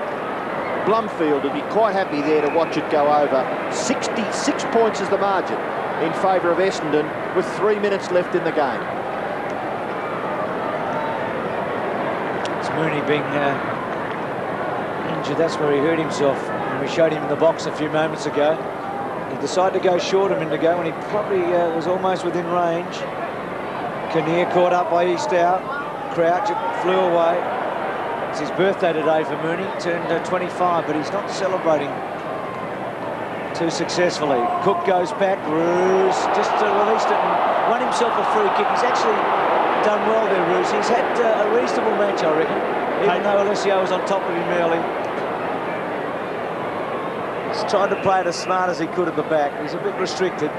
Blumfield would be quite happy there to watch it go over. 66 points is the margin in favour of Essendon with 3 minutes left in the game. It's Mooney being injured. That's where he hurt himself. And we showed him in the box a few moments ago. He decided to go short a minute ago when he probably was almost within range. Kinnear caught up by East out. Crouch, it flew away. It's his birthday today for Mooney. Turned 25, but he's not celebrating too successfully. Cook goes back. Roos just released it and won himself a free kick. He's actually done well there, Roos. He's had a reasonable match, I reckon, even though Alessio was on top of him early. He's tried to play it as smart as he could at the back. He's a bit restricted.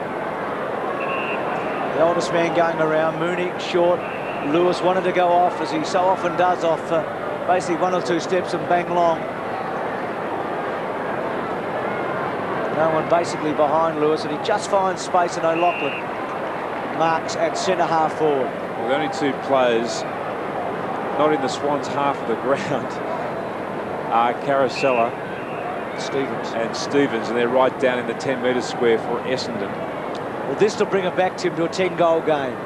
The oldest man going around. Mooney short. Lewis wanted to go off, as he so often does, off basically 1 or 2 steps and bang long. No one basically behind Lewis, and he just finds space, and O'Loughlin marks at centre half forward. Well, the only 2 players not in the Swans half of the ground are Carosella and Stevens, and they're right down in the 10-metre square for Essendon. Well, this will bring it back, Tim, to a 10-goal game.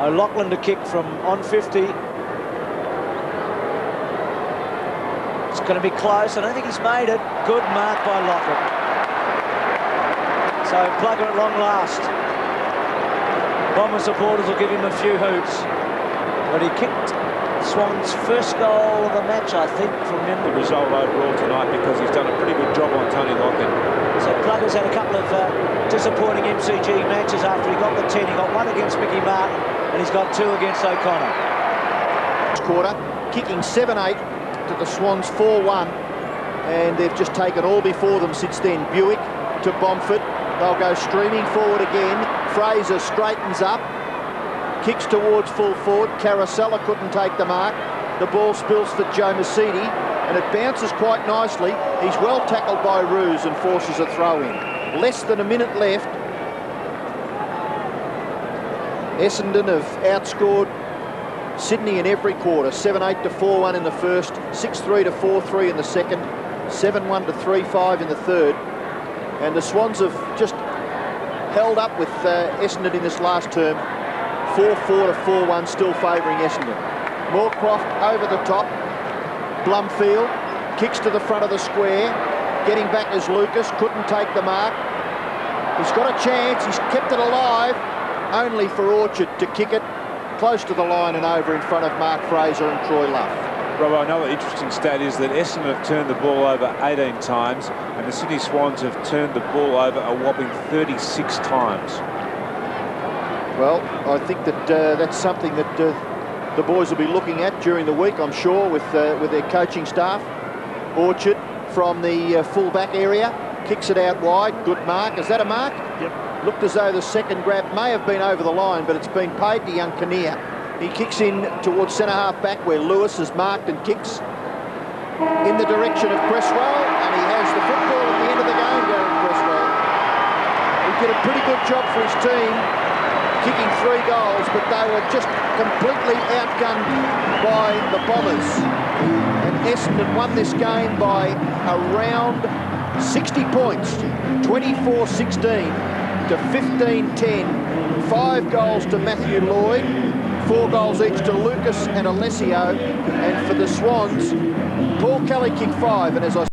O'Loughlin to kick from on 50. It's going to be close. I don't think he's made it. Good mark by Lockett. So Plugger at long last. Bomber supporters will give him a few hoots. But he kicked Swans' first goal of the match, I think, from memory. The result overall tonight, because he's done a pretty good job on Tony Lockett. So Plugger's had a couple of disappointing MCG matches after he got the 10. He got 1 against Mickey Martin, and he's got 2 against O'Connor. Quarter, kicking 7-8 to the Swans 4-1, and they've just taken all before them since then. Buick to Bomford. They'll go streaming forward again. Fraser straightens up, kicks towards full forward. Carosella couldn't take the mark. The ball spills for Joe Mercedes, and it bounces quite nicely. He's well tackled by Roos and forces a throw in. Less than a minute left. Essendon have outscored Sydney in every quarter, 7-8 to 4-1 in the first, 6-3 to 4-3 in the second, 7-1 to 3-5 in the third. And the Swans have just held up with Essendon in this last term, 4-4 to 4-1, still favouring Essendon. Moorcroft over the top, Blumfield kicks to the front of the square, getting back as Lucas, couldn't take the mark. He's got a chance, he's kept it alive, only for Orchard to kick it close to the line and over in front of Mark Fraser and Troy Luff. Robo, another interesting stat is that Essendon have turned the ball over 18 times and the Sydney Swans have turned the ball over a whopping 36 times. Well, I think that that's something that the boys will be looking at during the week, I'm sure, with their coaching staff. Orchard from the full-back area, kicks it out wide, good mark. Is that a mark? Yep. Looked as though the second grab may have been over the line, but it's been paid to young Kinnear. He kicks in towards centre-half back where Lewis has marked and kicks in the direction of Cresswell, and he has the football at the end of the game, Darren Cresswell. He did a pretty good job for his team, kicking 3 goals, but they were just completely outgunned by the Bombers. And Essendon won this game by around 60 points, 24-16 to 15-10. 5 goals to Matthew Lloyd, 4 goals each to Lucas and Alessio. And for the Swans, Paul Kelly kicked 5, and as I